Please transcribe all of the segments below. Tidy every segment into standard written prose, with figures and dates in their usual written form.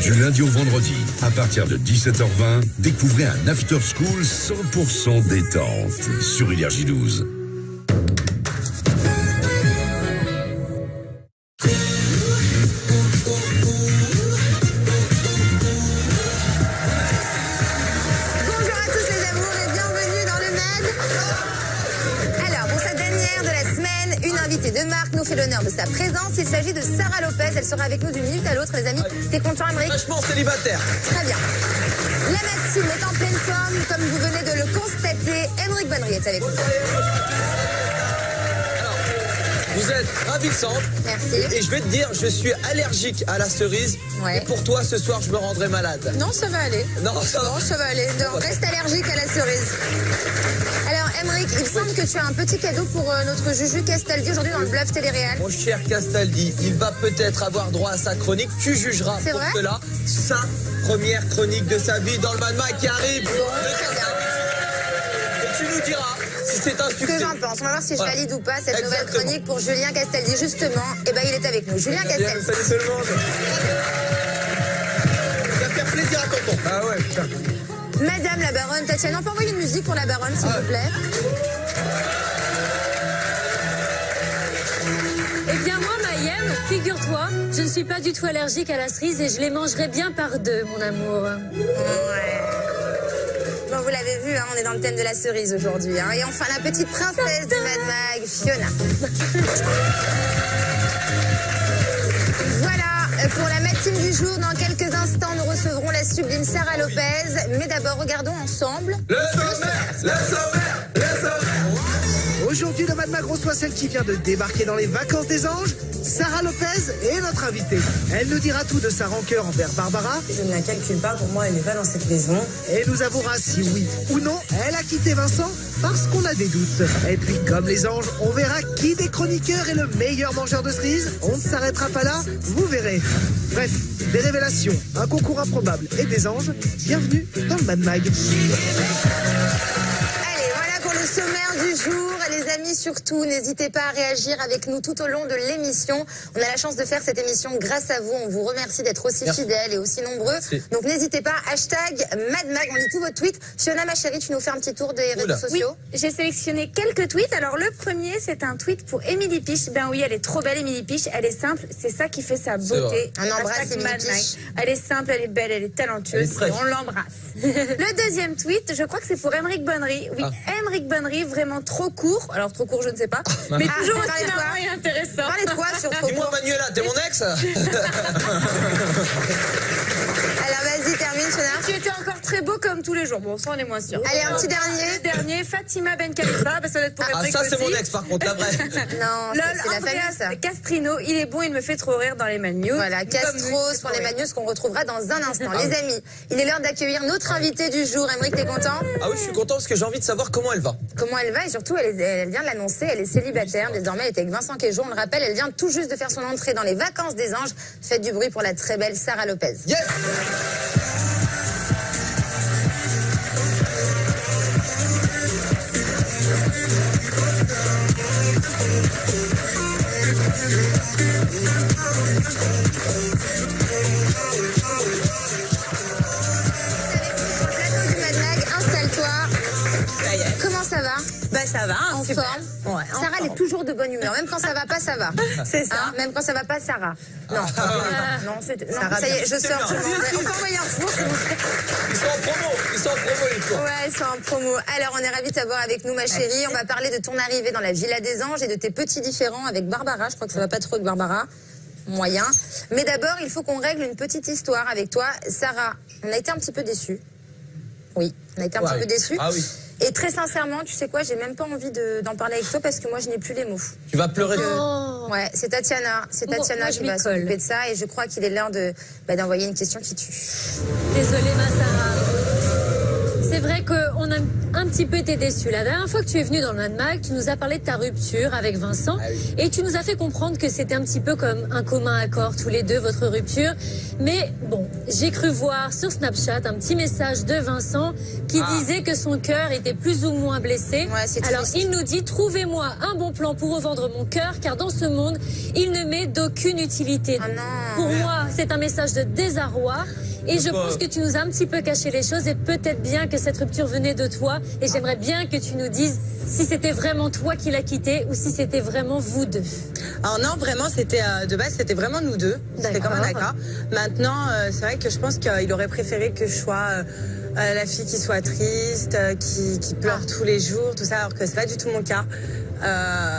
Du lundi au vendredi, à partir de 17h20, découvrez un After School 100% détente sur Énergie 12. De Marc nous fait l'honneur de sa présence. Il s'agit de Sarah Lopez. Elle sera avec nous d'une minute à l'autre, les amis. T'es content, Emeric? Vachement célibataire. Très bien. La matinée est en pleine forme, comme vous venez de le constater. Emeric Bonnery est avec nous. Alors, vous êtes ravissante. Merci. Et je vais te dire, je suis allergique à la cerise. Ouais. Et pour toi, ce soir, je me rendrai malade. Non, ça va aller. Non, ça va aller. Non, reste allergique à la cerise. Alors, Emeric, il semble que tu as un petit cadeau pour notre Juju Castaldi aujourd'hui dans le Bluff Télé-Réal. Mon cher Castaldi, il va peut-être avoir droit à sa chronique. Tu jugeras pour cela. Sa première chronique de sa vie dans le Mad Mag qui arrive. Bon, très bien. Et tu nous diras si c'est un succès. Ce que j'en pense. On va voir si je valide ou pas cette nouvelle chronique pour Julien Castaldi. Justement, eh ben, il est avec nous. Julien Castaldi. Salut tout le monde. Ça va faire plaisir à tonton. Ah ouais, putain. Madame la baronne Tatiana, on peut envoyer une musique pour la baronne, s'il vous plaît? Eh bien moi, Mayenne, figure-toi, je ne suis pas du tout allergique à la cerise et je les mangerai bien par deux, mon amour. Ouais. Bon, vous l'avez vu, hein, on est dans le thème de la cerise aujourd'hui. Hein. Et enfin, la petite princesse de Mad Mag, Fiona. Voilà. Pour la matinée du jour, dans quelques instants, nous recevrons la sublime Sarah Lopez. Mais d'abord, regardons ensemble le sommaire. Aujourd'hui, le Mad Mag reçoit celle qui vient de débarquer dans les vacances des anges. Sarah Lopez est notre invitée. Elle nous dira tout de sa rancœur envers Barbara. Je ne la calcule pas, pour moi, elle n'est pas dans cette maison. Et nous avouera si oui ou non, elle a quitté Vincent parce qu'on a des doutes. Et puis, comme les anges, on verra qui des chroniqueurs est le meilleur mangeur de cerises. On ne s'arrêtera pas là, vous verrez. Bref, des révélations, un concours improbable et des anges. Bienvenue dans le Mad Mag. Allez, voilà pour le sommaire du jour. Les amis, surtout, n'hésitez pas à réagir avec nous tout au long de l'émission. On a la chance de faire cette émission grâce à vous. On vous remercie d'être aussi fidèles et aussi nombreux. Merci. Donc n'hésitez pas, hashtag MadMag, on lit tous vos tweets. Fiona, ma chérie, tu nous fais un petit tour des réseaux sociaux? Oui, j'ai sélectionné quelques tweets. Alors le premier, c'est un tweet pour Émilie Piche. Ben oui, elle est trop belle, Émilie Piche. Elle est simple, c'est ça qui fait sa beauté. On embrasse Émilie Piche. Elle est simple, elle est belle, elle est talentueuse. Et on l'embrasse. Le deuxième tweet, je crois que c'est pour Emeric Bonnery. Oui, Emeric Bonnery, vraiment trop court. Alors trop court, je ne sais pas. Mais toujours aussi marrant et intéressant. Parlez de quoi sur trop court? Dis-moi, Manuela, t'es mon ex? Alors vas-y, termine, Fiona. Tu étais encore très beau comme tous les jours. Bon, ça on est moins sûr. Allez, un petit dernier. Le dernier, Fatima Ben Khalifa. Ben, ça doit être pour Emeric ça, aussi. c'est mon ex, par contre, la vraie. Non, c'est la famille, ça. Castrino, il est bon, il me fait trop rire dans les Mad News. Voilà, Castros pour les Mad News qu'on retrouvera dans un instant. Les amis, il est l'heure d'accueillir notre invitée du jour. Emeric, t'es content? Ah oui, je suis content parce que j'ai envie de savoir comment elle va. Comment elle va et surtout, elle vient de l'annoncer, elle est célibataire. Désormais, elle est avec Vincent Quéjo, on le rappelle, elle vient tout juste de faire son entrée dans les vacances des anges. Faites du bruit pour la très belle Sarah Lopez. Yes! Comment ça va? Bah ça va, en super. Forme. Ouais, Sarah, elle est toujours de bonne humeur. Même quand ça va pas, ça va. C'est ça. Hein, même quand ça va pas, Sarah. Non, non, Sarah, ça y est, je sors. On peut envoyer un four, s'il vous plaît. Ils sont en promo, les fois. Ouais, ils sont en promo. Alors, on est ravis de t'avoir avec nous, ma chérie. On va parler de ton arrivée dans la Villa des Anges et de tes petits différends avec Barbara. Je crois que ça va pas trop avec Barbara. Moyen. Mais d'abord, il faut qu'on règle une petite histoire avec toi. Sarah, on a été un petit peu déçus. Oui, on a été un petit peu déçus. Ah oui. Et très sincèrement, tu sais quoi, j'ai même pas envie d'en parler avec toi parce que moi, je n'ai plus les mots. Tu vas pleurer. Ouais, c'est Tatiana. C'est Tatiana qui va s'occuper de ça et je crois qu'il est l'heure d'envoyer une question qui tue. Désolée, ma Sarah. C'est vrai qu'on a un un petit peu été déçu. La dernière fois que tu es venu dans le Mad Mag, tu nous as parlé de ta rupture avec Vincent et tu nous as fait comprendre que c'était un petit peu comme un commun accord tous les deux, votre rupture. Mais bon, j'ai cru voir sur Snapchat un petit message de Vincent qui disait que son cœur était plus ou moins blessé. Alors il nous dit, trouvez-moi un bon plan pour revendre mon cœur car dans ce monde, il ne m'est d'aucune utilité. Pour moi, c'est un message de désarroi. Et je pense que tu nous as un petit peu caché les choses et peut-être bien que cette rupture venait de toi. Et j'aimerais bien que tu nous dises si c'était vraiment toi qui l'as quitté ou si c'était vraiment vous deux. Alors non, vraiment, c'était de base, c'était vraiment nous deux. C'était comme un accord. Maintenant, c'est vrai que je pense qu'il aurait préféré que je sois la fille qui soit triste, qui pleure tous les jours, tout ça, alors que c'est pas du tout mon cas.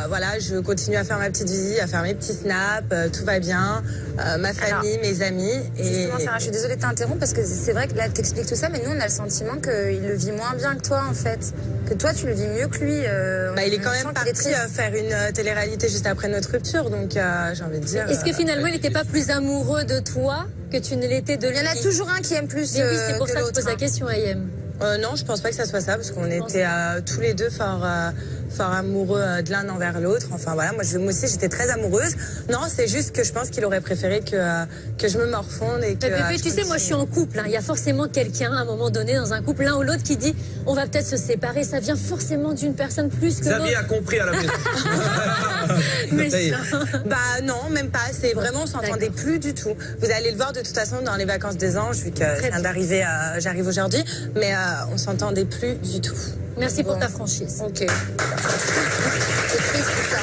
Voilà, je continue à faire ma petite vie, à faire mes petits snaps, tout va bien, ma famille, mes amis. Justement, Sarah, je suis désolée de t'interrompre parce que c'est vrai que là, t'expliques tout ça, mais nous, on a le sentiment qu'il le vit moins bien que toi, en fait. Que toi, tu le vis mieux que lui. Il est quand même parti faire une télé-réalité juste après notre rupture, donc j'ai envie de dire... Est-ce que finalement, il n'était pas plus amoureux de toi que tu ne l'étais de lui? Il y en a toujours un qui aime plus oui, c'est pour ça que je pose la question, Ayem. Non, je pense pas que ça soit ça, parce qu'on était tous les deux fort amoureux de l'un envers l'autre. Enfin voilà, moi aussi j'étais très amoureuse. Non, c'est juste que je pense qu'il aurait préféré que je me morfonde et que... Mais tu sais, moi je suis en couple. Il y a forcément quelqu'un à un moment donné dans un couple, l'un ou l'autre, qui dit on va peut-être se séparer. Ça vient forcément d'une personne plus que l'autre. Xavier a compris à la maison. Mais bah non, même pas. C'est vraiment, on s'entendait plus du tout. Vous allez le voir de toute façon dans les vacances des anges, vu que j'arrive aujourd'hui. Mais on s'entendait plus du tout. Merci pour ta franchise. Ok. C'est triste tout ça.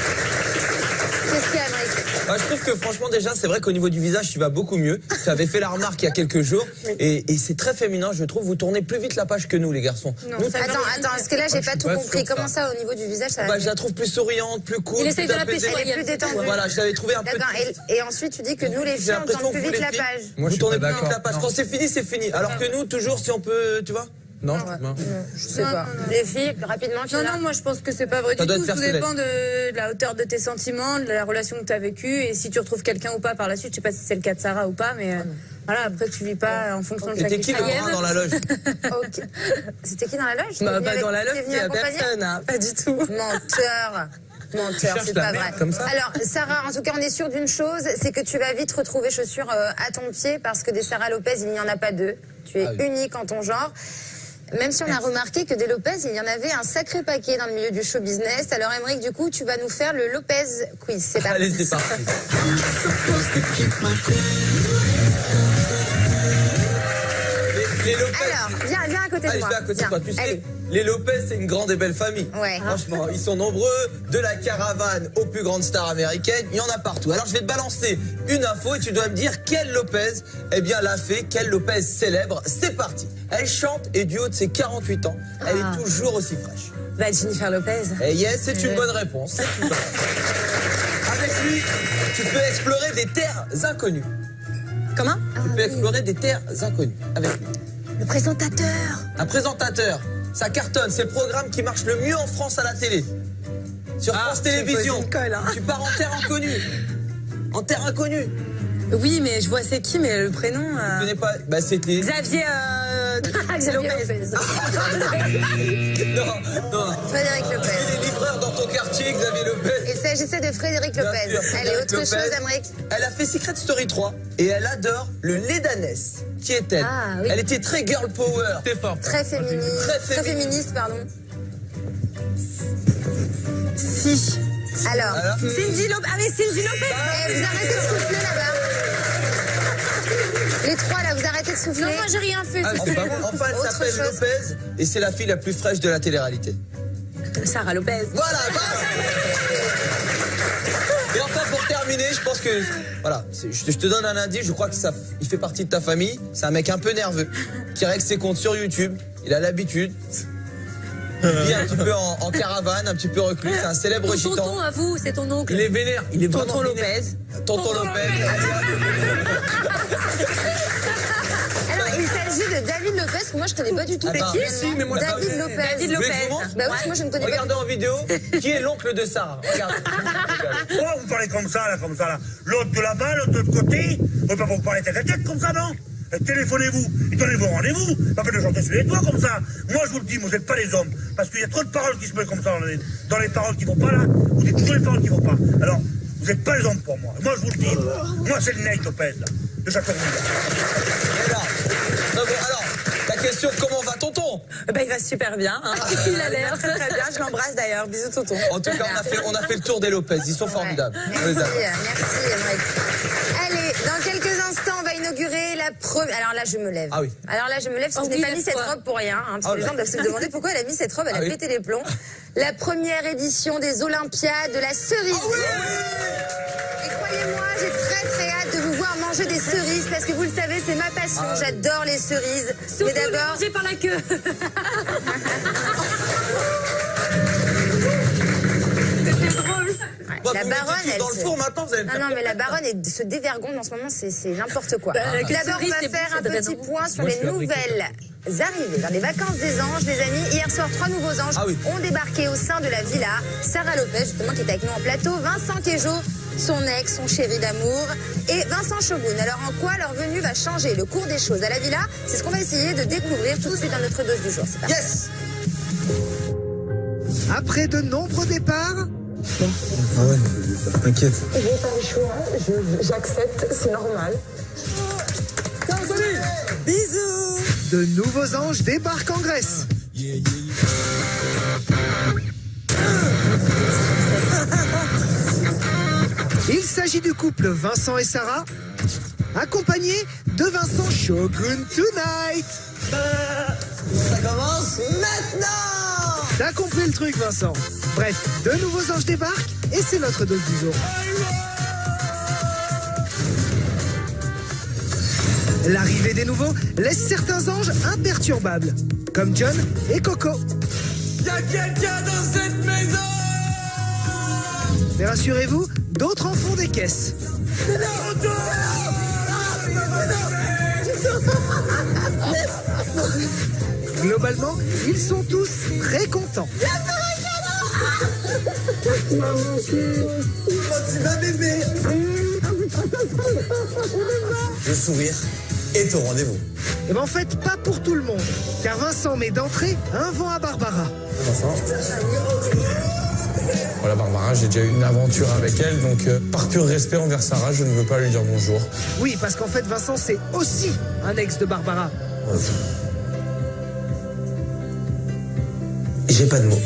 Qu'est-ce qu'il y a, Mike? Je trouve que franchement déjà c'est vrai qu'au niveau du visage tu vas beaucoup mieux. Tu avais fait la remarque il y a quelques jours et c'est très féminin, je trouve. Vous tournez plus vite la page que nous les garçons. Non, attends, parce que là j'ai pas tout compris. Comment ça au niveau du visage ça... Je la trouve plus souriante, plus cool. Il essaye de la pêcher. Elle est plus détendue. Voilà, je l'avais trouvé un peu. D'accord. Et ensuite tu dis que nous les filles on tourne plus vite la page. Vous tournez plus vite la page. Quand c'est fini, c'est fini. Alors que nous toujours si on peut, tu vois. Non, je sais pas. Les filles, rapidement. Non, moi je pense que c'est pas vrai du tout. Tout dépend de la hauteur de tes sentiments, de la relation que tu as vécue et si tu retrouves quelqu'un ou pas par la suite. Je sais pas si c'est le cas de Sarah ou pas, mais voilà, après tu vis pas en fonction de chaque C'était qui le bras dans la loge? C'était qui dans la loge? Pas dans la loge, il y a personne, pas du tout. Menteur, c'est pas vrai. Alors, Sarah, en tout cas, on est sûr d'une chose, c'est que tu vas vite retrouver chaussures à ton pied parce que des Sarah Lopez, il n'y en a pas deux. Tu es unique en ton genre. Même si on a remarqué que des Lopez, il y en avait un sacré paquet dans le milieu du show business. Alors, Aymeric, du coup, tu vas nous faire le Lopez quiz. C'est parti. Allez, c'est parti. Les Lopez. Alors, viens à côté de moi. Je vais à côté de toi. Tu sais, les Lopez, c'est une grande et belle famille. Ouais. Franchement, ils sont nombreux, de la caravane aux plus grandes stars américaines, il y en a partout. Alors, je vais te balancer une info et tu dois me dire quelle Lopez, l'a fait, quelle Lopez célèbre. C'est parti. Elle chante et du haut de ses 48 ans, elle est toujours aussi fraîche. Jennifer Lopez. Et yes, c'est une bonne réponse. Avec lui, tu peux explorer des terres inconnues. Comment? Tu peux explorer des terres inconnues avec lui. Le présentateur. Un présentateur. Ça cartonne. C'est le programme qui marche le mieux en France à la télé. Sur France Télévisions. Tu pars en terre inconnue. En terre inconnue. Oui, mais je vois c'est qui, mais le prénom... Tu connais pas? C'était... Xavier Lopez. Non. Frédéric Lopez. Il est livreur dans ton quartier, Xavier Lopez. Il s'agissait de Frédéric Lopez. Allez, autre chose, Aymeric. Elle a fait Secret Story 3 et elle adore le lait d'ânesse. Qui est-elle? Oui. Elle était très girl power. Très féministe, pardon. Si. Alors. Cindy Lopez. Ah mais Cindy Lopez. Vous arrêtez de souffler là-bas. Les trois là, vous arrêtez de souffler. Non, moi j'ai rien fait. Enfin, elle s'appelle Lopez et c'est la fille la plus fraîche de la télé-réalité. Sarah Lopez. Voilà. Et enfin, pour terminer, je pense que... Voilà, je te donne un indice, je crois qu'il fait partie de ta famille. C'est un mec un peu nerveux, qui règle ses comptes sur YouTube. Il a l'habitude. Il vit un petit peu en caravane, un petit peu reclus. C'est un célèbre Ton gitan. tonton à vous, c'est ton oncle. Il est vénère. Il est Tonton vraiment vénère. Lopez. Tonton Lopez. Alors, il s'agit de David Lopez, que moi je connais pas du tout. Si, mais moi, David Lopez. David Lopez. Bah oui, moi je ne connais pas. Regardez en vidéo, qui est l'oncle de Sarah. Regarde. Pourquoi vous parlez comme ça là? L'autre de là-bas, l'autre de l'autre côté? Vous ne pouvez pas vous parler tête à tête comme ça, non? téléphonez-vous et donnez-vous rendez-vous. Pas de chanter sur les toits comme ça. Moi, je vous le dis, vous n'êtes pas les hommes. Parce qu'il y a trop de paroles qui se mettent comme ça dans les paroles qui vont pas là. Vous dites toujours les paroles qui vont pas. Alors, vous n'êtes pas les hommes pour moi. Moi, je vous le dis. Moi, c'est le Nate Lopez, là, de Châteauroux. Alors, la question, comment va tonton? Bah, il va super bien. Hein. Il a l'air très très bien. Je l'embrasse d'ailleurs. Bisous tonton. En tout cas, on a fait le tour des Lopez. Ils sont formidables. Merci, Emmerich. Allez, dans quelques instants, on va inaugurer la première... Alors là, je me lève. Ah oui. Alors là, je me lève parce que je n'ai pas mis cette robe pour rien. Hein, parce que les gens doivent se demander pourquoi elle a mis cette robe. Elle a pété les plombs. La première édition des Olympiades de la cerise. Ah oui. Et croyez-moi, j'ai très très hâte de vous voir manger des cerises parce que vous le savez, c'est ma passion. J'adore les cerises. Surtout les manger par la queue. C'était drôle. La baronne, elle dans le four maintenant, vous allez me faire... Non, mais la baronne se dévergonde en ce moment, c'est n'importe quoi. Avec la D'abord, on cerise, va c'est faire bon, un ça donne petit envie. point sur Moi, les je suis nouvelles arrivées dans les vacances des anges, les amis. Hier soir, 3 nouveaux anges ont débarqué au sein de la villa. Sarah Lopez, justement, qui est avec nous en plateau. Vincent Queijo, son ex, son chéri d'amour. Et Vincent Shogun. Alors, en quoi leur venue va changer le cours des choses à la villa? C'est ce qu'on va essayer de découvrir tout de suite dans notre dose du jour. C'est parti. Yes. Après de nombreux départs, Ah ouais, t'inquiète. J'ai pas le choix, j'accepte, c'est normal. Bisous. de nouveaux anges débarquent en Grèce. Il s'agit du couple Vincent et Sarah, accompagnés de Vincent Shogun Tonight. Ça commence maintenant. T'as compris le truc, Vincent? Bref, de nouveaux anges débarquent et c'est notre dose du jour. L'arrivée des nouveaux laisse certains anges imperturbables, comme John et Coco. Y'a quelqu'un dans cette maison. Mais rassurez-vous, d'autres en font des caisses. Globalement, ils sont tous très contents. Le sourire est au rendez-vous. Et ben en fait, pas pour tout le monde, car Vincent met d'entrée un vent à Barbara. Voilà, Barbara, j'ai déjà eu une aventure avec elle, donc par pur respect envers Sarah, je ne veux pas lui dire bonjour. Oui, parce qu'en fait, Vincent, c'est aussi un ex de Barbara. J'ai pas de mots.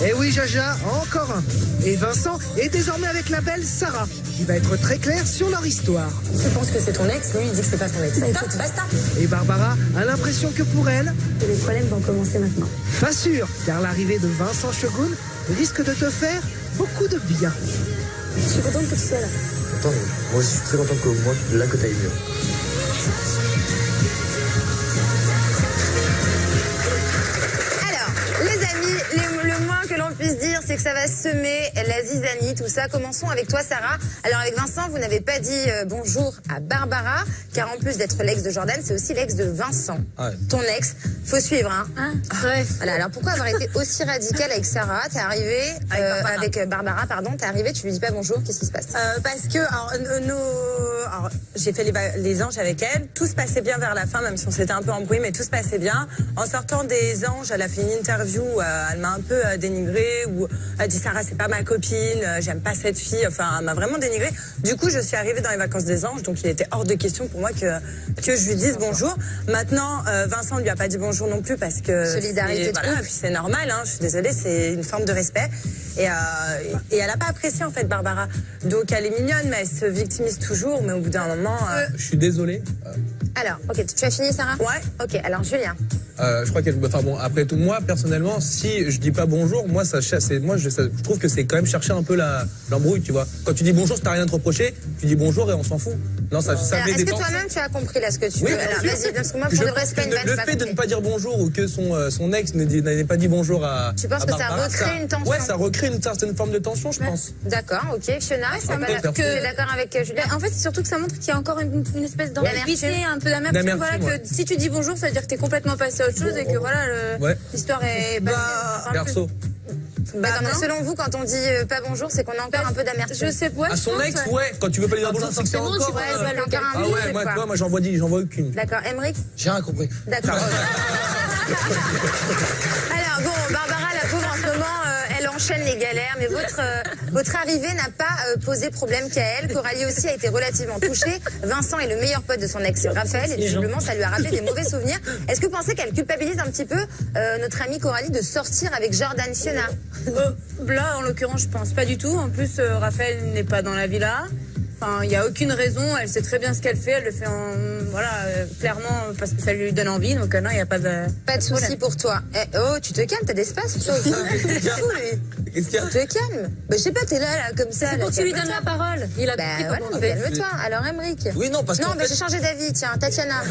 Et oui, Jaja, encore un. Et Vincent est désormais avec la belle Sarah, qui va être très claire sur leur histoire. Tu penses que c'est ton ex, lui il dit que c'est pas ton ex. Stop, basta. Et Barbara a l'impression que pour elle, Les problèmes vont commencer maintenant. pas sûr, car l'arrivée de Vincent Shogun risque de te faire beaucoup de bien. Je suis contente que tu sois là. Attends, moi je suis très content que moi, là que t'ailles mieux. Alors, les amis, le moins que l'on puisse dire, c'est que ça va semer la zizanie, tout ça. Commençons avec toi, Sarah. Alors, avec Vincent, vous n'avez pas dit bonjour à Barbara, car en plus d'être l'ex de Jordan, c'est aussi l'ex de Vincent, ton ex. Faut suivre, hein. Ouais. Voilà, alors pourquoi avoir été aussi radical avec Sarah? T'es arrivé, avec Barbara, pardon, t'es arrivé, tu lui dis pas bonjour, qu'est-ce qui se passe? Parce que alors, j'ai fait les anges avec elle, tout se passait bien vers la fin, même si on s'était un peu embrouillé, mais tout se passait bien. En sortant des anges, elle a fait une interview où elle m'a un peu dénigrée, où elle dit Sarah c'est pas ma copine, j'aime pas cette fille, enfin elle m'a vraiment dénigrée. Du coup je suis arrivée dans les vacances des anges, donc il était hors de question pour moi que je lui dise bonjour. Maintenant Vincent lui a pas dit bonjour non plus parce que solidarité, voilà, puis c'est normal, hein, je suis désolée, c'est une forme de respect. Et elle a pas apprécié en fait Barbara. Donc elle est mignonne, mais elle se victimise toujours. Mais au bout d'un moment. Je suis désolé. Alors, ok, tu as fini, Sarah? Ouais. Ok, alors Julien. Je crois qu'elle. Enfin bon, après tout, moi personnellement, si je dis pas bonjour, moi je trouve que c'est quand même chercher un peu l'embrouille, tu vois. Quand tu dis bonjour, si t'as rien à te reprocher, tu dis bonjour et on s'en fout. Non, ça Alors, met est-ce des que temps. toi-même tu as compris là ce que tu Oui, veux? bien Alors sûr. vas-y, parce que moi Je pour de pense vrai c'est pas une que vanne. le j'ai pas fait de ne compris. pas dire bonjour ou que son ex n'ait pas dit bonjour à. Tu penses à que ça Barbara, recrée une tension? Ouais, ça recrée une certaine forme de tension, je pense. D'accord, ok. Fiona, ça tu me montre es d'accord avec Julien? En fait, c'est surtout que ça montre qu'il y a encore une espèce d'ambiguïté, un peu d'amertume. Voilà, D'amertume, que si tu dis bonjour, ça veut dire que t'es complètement passé à autre chose et que voilà, l'histoire est passée. Perso. D'accord, donc selon vous, quand on dit pas bonjour, c'est qu'on a encore un peu d'amertume. Je sais pas. À son ex, ouais. Quand tu veux pas lui dire bonjour, c'est que c'est encore. Ah ouais, moi j'en vois aucune. D'accord, Aymeric? J'ai rien compris. D'accord. Alors bon, Barbara, la pauvre, en ce moment, elle enchaîne les galères, mais votre arrivée n'a pas posé problème qu'à elle. Coralie aussi a été relativement touchée. Vincent est le meilleur pote de son ex Raphaël, et visiblement, ça lui a rappelé des mauvais souvenirs. Est-ce que vous pensez qu'elle culpabilise un petit peu notre amie Coralie de sortir avec Jordan Fiona? Là, en l'occurrence, je pense pas du tout. En plus, Raphaël n'est pas dans la villa. Enfin, il n'y a aucune raison. Elle sait très bien ce qu'elle fait. Elle le fait clairement parce que ça lui donne envie. Donc non, il n'y a pas de... Pas de souci pour toi. Oh, tu te calmes, t'as d'espace. Qu'est-ce qu'il y a? Tu te calmes. Bah, je sais pas, t'es là comme ça. C'est pour que tu lui donnes la parole. Il a compris comment on fait. Calme-toi. Alors, Aymeric. Oui, non, parce que. Non, mais j'ai changé d'avis. Tiens, Tatiana.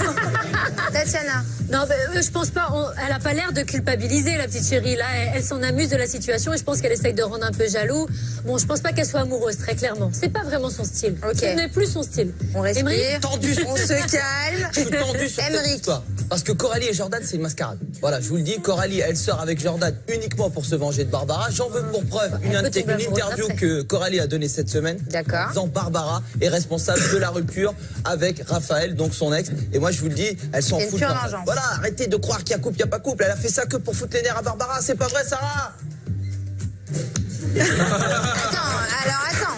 Tatiana. Non, je pense pas. Elle a pas l'air de culpabiliser, la petite chérie. Là, elle s'en amuse de la situation et je pense qu'elle essaye de rendre un peu jaloux. Bon, je pense pas qu'elle soit amoureuse, très clairement. C'est pas vraiment son style. Ok. Ce n'est plus son style. On respire. On se calme. Je suis tendu sur cette histoire. Parce que Coralie et Jordan, c'est une mascarade. Voilà, je vous le dis, Coralie, elle sort avec Jordan uniquement pour se venger de Barbara. J'en veux pour preuve une interview que Coralie a donnée cette semaine. D'accord. Disant Barbara est responsable de la rupture avec Raphaël, donc son ex. Et moi, je vous le dis, elle s'en fout. Voilà, arrêtez de croire qu'il y a couple, il n'y a pas couple. Elle a fait ça que pour foutre les nerfs à Barbara. C'est pas vrai, Sarah? Attends.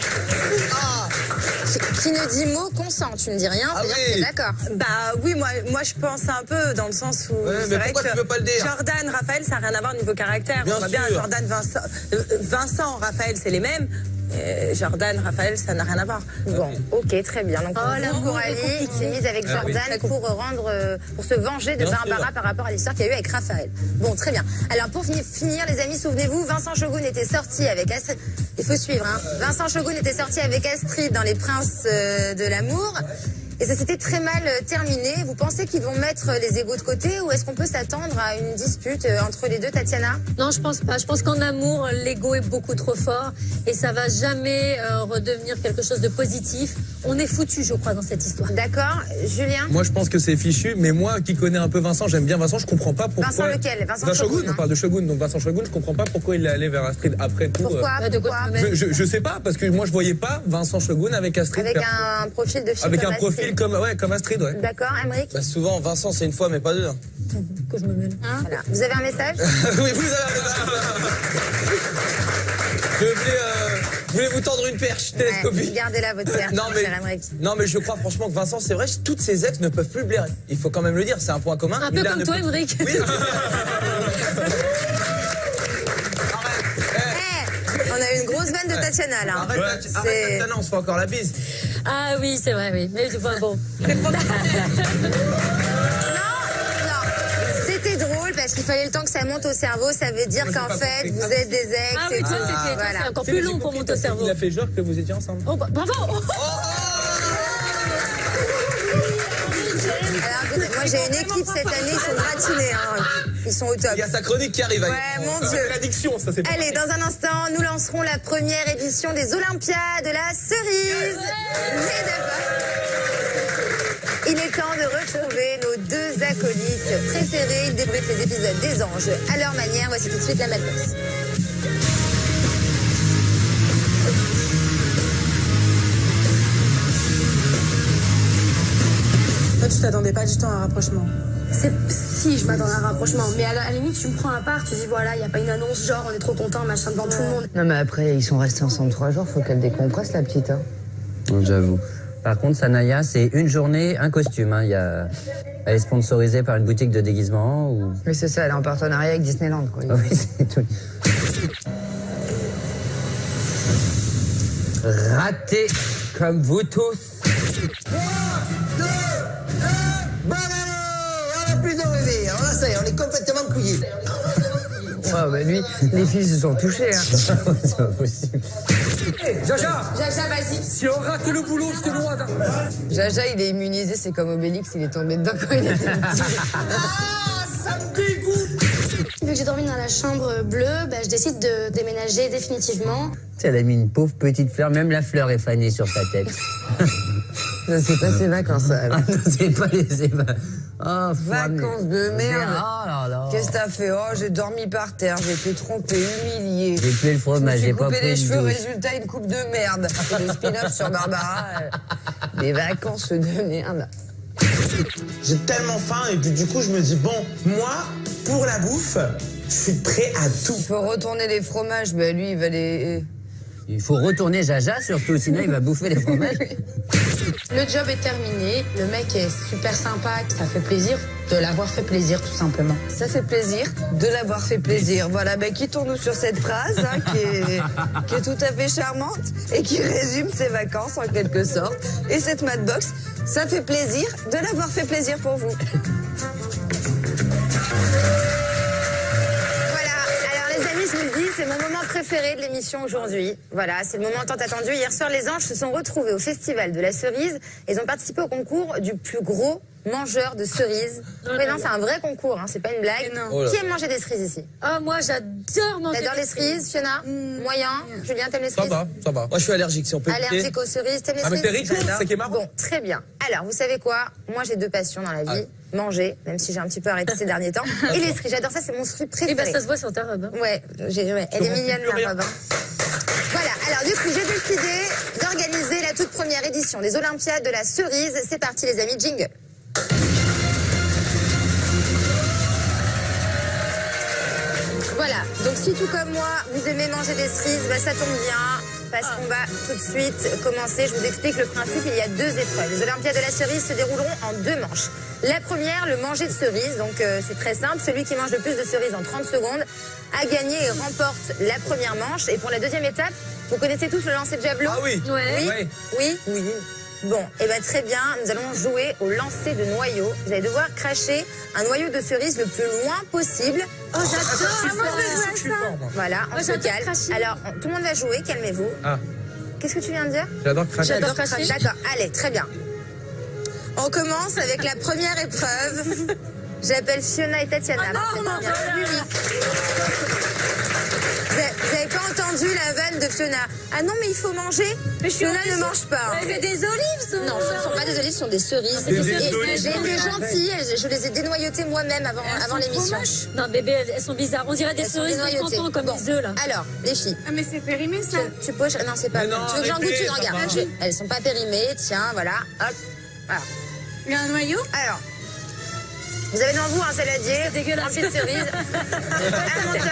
Qui ne dit mot consent, tu ne dis rien, c'est-à-dire que t'es d'accord. Bah oui, moi je pense un peu dans le sens où c'est vrai que tu veux pas le dire. Jordan, Raphaël, ça n'a rien à voir au niveau caractère. Bien On voit bien Jordan, Vincent, Raphaël, c'est les mêmes. Jordan, Raphaël, ça n'a rien à voir. Bon, ok, très bien. Donc Coralie s'est mise avec Jordan pour se venger de Barbara par rapport à l'histoire qu'il y a eu avec Raphaël. Bon, très bien. Alors pour finir, les amis, souvenez-vous, Vincent Shogun était sorti avec Astrid. Il faut suivre, hein. Vincent Shogun était sorti avec Astrid dans Les Princes de l'amour. Et ça s'était très mal terminé. Vous pensez qu'ils vont mettre les égos de côté ou est-ce qu'on peut s'attendre à une dispute entre les deux, Tatiana? Non, je pense pas. Je pense qu'en amour, l'ego est beaucoup trop fort et ça va jamais redevenir quelque chose de positif. On est foutu, je crois, dans cette histoire. D'accord. Julien? Moi, je pense que c'est fichu, mais moi, qui connais un peu Vincent, j'aime bien Vincent, je comprends pas pourquoi... Vincent lequel? Vincent Shogun, on parle de Shogun, donc Vincent Shogun, je comprends pas pourquoi il est allé vers Astrid après tout. Pourquoi je sais pas, parce que moi, je voyais pas Vincent Shogun avec Astrid. Avec un profil de fille avec un profil comme Astrid, ouais. D'accord, Aymeric? Bah souvent, Vincent, c'est une fois, mais pas deux. Que je me mêle. Voilà. Vous avez un message? Oui, vous avez un message. Je voulais vous tendre une perche télescopique. Gardez-la, votre perche, non, mais je crois franchement que Vincent, c'est vrai, toutes ses ex ne peuvent plus le blairer. Il faut quand même le dire, c'est un point commun. Un peu comme toi, Aymeric. Oui. On a une grosse vanne de Tatiana, là. Arrête, Tatiana, on se fait encore la bise. Ah oui, c'est vrai, oui. Mais bon. C'était drôle parce qu'il fallait le temps que ça monte au cerveau. Ça veut dire qu'en fait, vous êtes des ex. Ah oui, c'était encore plus long pour monter au cerveau. Il a fait genre que vous étiez ensemble. Oh, bravo. Alors, moi, j'ai une équipe cette année, ils sont gratinés. Hein. Ils sont au top. Il y a sa chronique qui arrive. Ouais, mon Dieu. C'est l'addiction, ça, c'est pas. Allez, dans un instant, nous lancerons la première édition des Olympiades de la cerise. Mais d'abord, il est temps de retrouver nos deux acolytes préférés. Ils débriefent les épisodes des Anges à leur manière. Voici tout de suite la Madbox. Toi, tu t'attendais pas du tout à un rapprochement? Si, je m'attends à un rapprochement. Mais à la limite, tu me prends à part, tu dis voilà, il n'y a pas une annonce genre on est trop content, machin devant tout le monde. Non, mais après, ils sont restés ensemble 3 jours, faut qu'elle décompresse, la petite. Hein. J'avoue. Par contre, Sanaya, c'est une journée, un costume. Hein. Elle est sponsorisée par une boutique de déguisement ou... Oui, c'est ça, elle est en partenariat avec Disneyland, quoi. Ah oui, c'est tout. Raté comme vous tous. 3, 2, 1, on n'a plus de rêver. Alors là, ça y est, on est complètement couillés. Ouais, bah lui, les filles se sont touchées. Hein. C'est pas possible. Hey, Jaja, vas-y. Si on rate le boulot, je te le vois. Jaja, il est immunisé, c'est comme Obélix, il est tombé dedans quand il était petit. Ah, ça me dégoûte. Vu que j'ai dormi dans la chambre bleue, je décide de déménager définitivement. Elle a mis une pauvre petite fleur, même la fleur est fanée sur sa tête. C'est pas ses vacances, ça. Ah non, c'est pas les Oh, vacances de merde. Oh là là. Qu'est-ce que t'as fait? Oh, j'ai dormi par terre, j'ai été trompée, humiliée. J'ai tué le fromage, j'ai pas pris coupé les cheveux, douche. résultat, une coupe de merde. J'ai des spin-offs sur Barbara. Des vacances de merde. J'ai tellement faim et puis du coup, je me dis, bon, moi, pour la bouffe, je suis prêt à tout. Il faut retourner les fromages, bah lui, il va les... Il faut retourner Jaja, surtout, sinon il va bouffer les fromages. Le job est terminé, le mec est super sympa, ça fait plaisir de l'avoir fait plaisir tout simplement. Ça fait plaisir de l'avoir fait plaisir. Voilà, ben quittons-nous sur cette phrase qui est tout à fait charmante et qui résume ses vacances en quelque sorte. Et cette Madbox, ça fait plaisir de l'avoir fait plaisir pour vous. Je vous le dis, c'est mon moment préféré de l'émission aujourd'hui. Voilà, c'est le moment tant attendu. Hier soir, les anges se sont retrouvés au Festival de la Cerise. Ils ont participé au concours du plus gros mangeur de cerises. Oui, non, c'est un vrai concours, hein, c'est pas une blague. Qui aime manger des cerises ici? Oh, moi, j'adore manger T'adores les cerises, Fiona? Moyen? Julien, t'aimes les cerises? Ça va. Moi, je suis allergique, si on peut éviter. Allergique aux cerises, t'aimes les Avec cerises? les ricots, c'est qui est marrant. Bon, très bien. Alors, vous savez quoi? Moi, j'ai 2 passions dans la vie. Manger, même si j'ai un petit peu arrêté ces derniers temps. Et les cerises, j'adore ça, c'est mon fruit préféré. Et bah, ça se voit sur ta robe. Hein. Ouais, elle est mignonne, la robe. Hein. Voilà, alors du coup, j'ai décidé d'organiser la toute première édition des Olympiades de la cerise. C'est parti, les amis, jingle. Voilà, donc si tout comme moi, vous aimez manger des cerises, bah, ça tombe bien, parce qu'on va tout de suite commencer. Je vous explique le principe, il y a 2 épreuves. Les Olympiades de la cerise se dérouleront en 2 manches. La première, le manger de cerise, donc c'est très simple. Celui qui mange le plus de cerises en 30 secondes a gagné et remporte la première manche. Et pour la deuxième étape, vous connaissez tous le lancer de javelot? Ah oui. Ouais. Oui. Bon, et bien très bien, nous allons jouer au lancer de noyau. Vous allez devoir cracher un noyau de cerise le plus loin possible. Oh, j'adore! Moi, je veux ça. Voilà, on se calme. Alors, tout le monde va jouer, calmez-vous. Ah. Qu'est-ce que tu viens de dire? J'adore cracher. J'adore cracher. D'accord, allez, très bien. On commence avec la première épreuve. J'appelle Fiona et Tatiana. Oh non, Vous n'avez pas entendu la vanne de Fiona? Ah non, mais il faut manger. Mais Fiona ne mange pas. C'est des olives, non, ce ne sont pas des olives, ce sont des cerises. Des J'ai olives. été gentille, je les ai dénoyautées moi-même avant l'émission. Non, bébé, elles sont bizarres. On dirait des cerises de 30 ans comme des œufs, là. Alors, les filles. Ah, mais c'est périmé, ça. Tu poches. Non, c'est pas. Mais non, tu veux que j'en goûte arrêtez, une? Regarde. ça va. Elles sont pas périmées. Tiens, voilà. Hop. Voilà. Il y a un noyau? Alors. Vous avez devant vous un saladier, C'est dégueulasse. rempli de cerises, à mon top.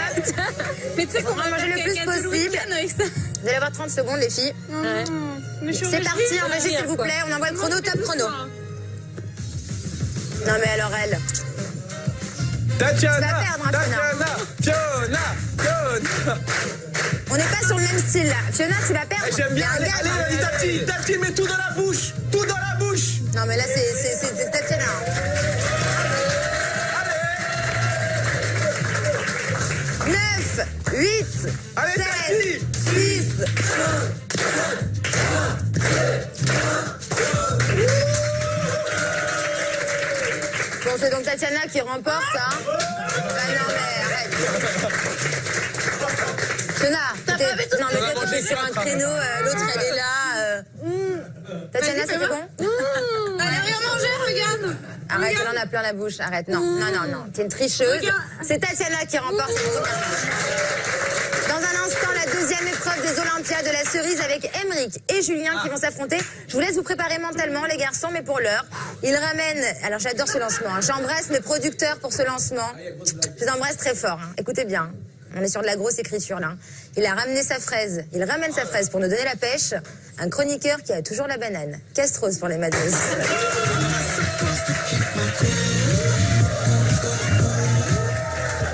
Mais tu sais qu'on va manger le plus possible. avec ça. Vous allez avoir 30 secondes, les filles. Ouais. C'est parti, engagez s'il vous plaît. On envoie le chrono, top chrono. Non mais alors elle. Tatiana, Tu vas perdre, hein, Fiona. On n'est pas sur le même style là. Fiona, tu vas perdre. J'aime bien. Il y a un Allez, gars, Tati, mets tout dans la bouche. Tout dans la bouche. Non mais là c'est Tatiana. 9, 8, Allez, 7, Tati. 6. Bon, c'est donc Tatiana qui remporte, hein. Bah non, mais arrête. Fiona, non, mais t'es sur un créneau, l'autre elle est là. Tatiana, c'était bon? Elle a rien mangé, regarde. Arrête, elle en a plein la bouche, arrête. Non, t'es une tricheuse. C'est Tatiana qui remporte cette première manche. Dans un instant, la deuxième épreuve des Olympiades de la cerise avec Emeric et Julien qui vont s'affronter. Je vous laisse vous préparer mentalement, les garçons, mais pour l'heure, ils ramènent... Alors, j'adore ce lancement. Hein. J'embrasse mes producteurs pour ce lancement. Je les embrasse très fort. Hein. Écoutez bien. On est sur de la grosse écriture, là. Il a ramené sa fraise. Il ramène sa fraise pour nous donner la pêche. Un chroniqueur qui a toujours la banane. Castros pour les madeuses.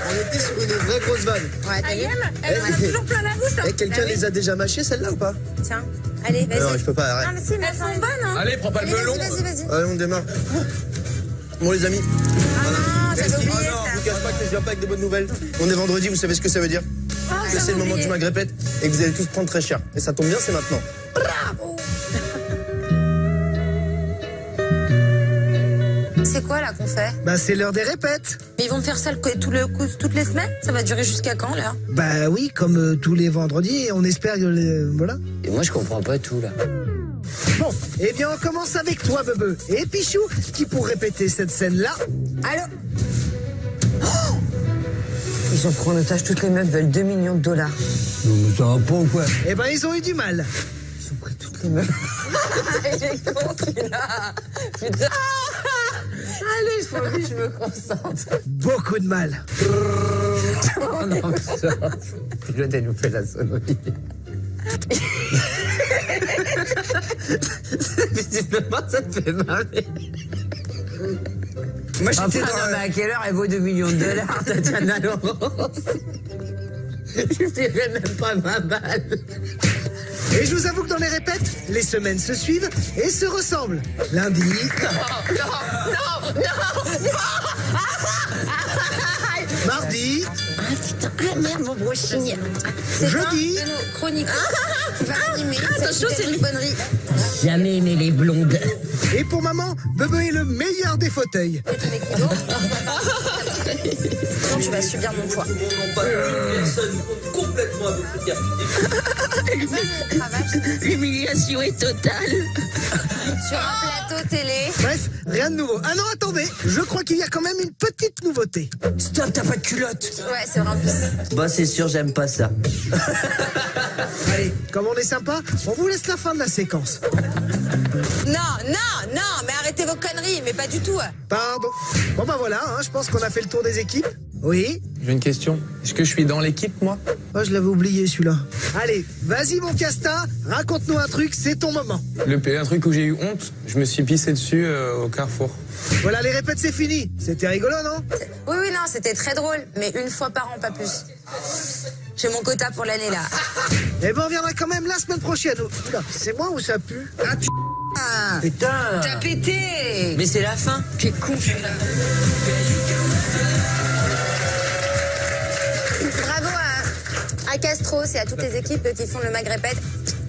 On était sur une vraie grosse vanne. Ouais, t'as vu? Elle en a toujours plein la bouche. Eh, quelqu'un les a déjà mâchées, celles-là, ou pas? Tiens, allez, vas-y. Non, je peux pas, arrête. Non, mais si, mais Elles sont bonnes, hein. Allez, prends pas le Allez, melon. vas-y. Allez, on démarre. Bon, les amis. Ah non, j'avais oublié Ah non, ça. je vous cache pas que je viens pas avec de bonnes nouvelles. On est vendredi, vous savez ce que ça veut dire? Que c'est le moment du Magrépette et que vous allez tous prendre très cher. Et ça tombe bien, c'est maintenant. C'est quoi là qu'on fait? Bah c'est l'heure des répètes. Mais ils vont faire ça toutes les semaines? Ça va durer jusqu'à quand là? Bah oui, comme tous les vendredis, on espère que voilà. Et moi, je comprends pas tout, là. Bon, eh bien on commence avec toi, Bebe. Et Pichou, qui pour répéter cette scène-là... Allô? Oh, ils ont pris en otage toutes les meufs, veulent 2 millions de dollars. Non, mais ça va pas ou quoi? Eh ben ils ont eu du mal. Ils ont pris toutes les meufs. Il est con celui-là. Putain. Allez, je me concentre. Beaucoup de mal. Oh non, ça... Je t'ai loupé la sonnerie. Visiblement, ça te fait marrer. Moi, j'étais mais à quelle heure elle vaut 2 millions de dollars, Tatiana Laurence? Je dirais même pas 20 balles. Et je vous avoue que dans les répètes, les semaines se suivent et se ressemblent. Lundi... Non. Mardi... Ah putain, ah merde, mon broching. Jeudi... Chronique. Qui va animer. Attention, c'est une bonnerie. Jamais aimé les blondes. Et pour maman, Bebe est le meilleur des fauteuils. Donc tu vas subir mon poids. Non, pas une personne complètement avec le L'humiliation est totale. Sur un plateau télé. Bref, rien de nouveau. Ah non, attendez, je crois qu'il y a quand même une petite nouveauté. Stop, t'as pas de culotte. Ouais, c'est vrai en plus. Bah c'est sûr, j'aime pas ça. Allez, comme on est sympa, on vous laisse la fin de la séquence. Non, mais arrêtez vos conneries, mais pas du tout. Pardon. Bon bah voilà, je pense qu'on a fait le tour des équipes. Oui. J'ai une question. Est-ce que je suis dans l'équipe, moi? Oh, je l'avais oublié celui-là. Allez, vas-y mon Casta, raconte-nous un truc, c'est ton moment. Un truc où j'ai eu honte, je me suis pissé dessus au Carrefour. Voilà, les répètes, c'est fini. C'était rigolo, non? Oui, non, c'était très drôle, mais une fois par an, pas plus. J'ai mon quota pour l'année, là. Eh ben, on viendra quand même la semaine prochaine. Oula, c'est moi ou ça pue? Ah putain. T'as pété. Mais c'est la fin. Tu es con, celui-là. Bravo à Castros et à toutes les équipes qui font le Mag Répète,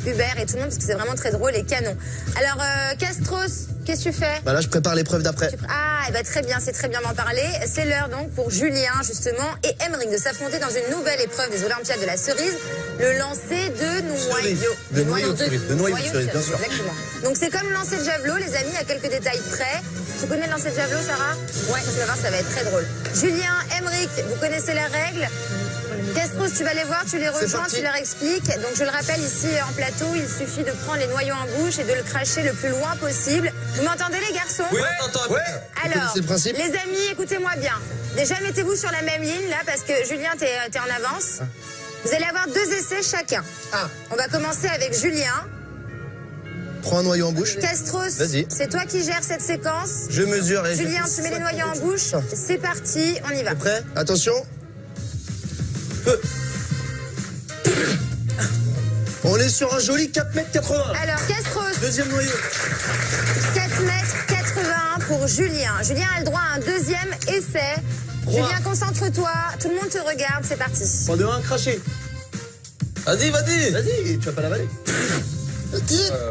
Hubert et tout le monde, parce que c'est vraiment très drôle et canon. Alors, Castros, qu'est-ce que tu fais? Bah là, je prépare l'épreuve d'après. Ah, et bah très bien, c'est très bien d'en parler. C'est l'heure donc pour Julien, justement, et Emeric de s'affronter dans une nouvelle épreuve des Olympiades de la cerise, le lancer de noyau. De noyau de cerise, bien sûr. Exactement. Donc c'est comme le lancer de javelot, les amis, à quelques détails près. Tu connais le lancer de javelot, Sarah? Ouais, tu vas voir, ça va être très drôle. Julien, Emeric, vous connaissez les règles? Castros, tu vas les voir, tu les rejoins, tu leur expliques. Donc je le rappelle, ici en plateau, il suffit de prendre les noyaux en bouche et de le cracher le plus loin possible. Vous m'entendez les garçons? Oui, on t'entend. Ouais. Alors, le principe. les amis, écoutez-moi bien. Déjà, mettez-vous sur la même ligne là, parce que Julien, t'es en avance. Vous allez avoir 2 essais chacun. On va commencer avec Julien. Prends un noyau en bouche. Castros, vas-y. C'est toi qui gères cette séquence. Je mesure. Julien, tu mets les noyaux en bouche. C'est parti, on y va. T'es prêt? Attention. Feu. On est sur un joli 4,80 m. Alors, Castros. Deuxième noyau. 4,81 m pour Julien. Julien a le droit à un deuxième essai. Julien, concentre-toi. Tout le monde te regarde. C'est parti. 3, 2, 1, cracher. Vas-y. Vas-y, tu vas pas l'avaler.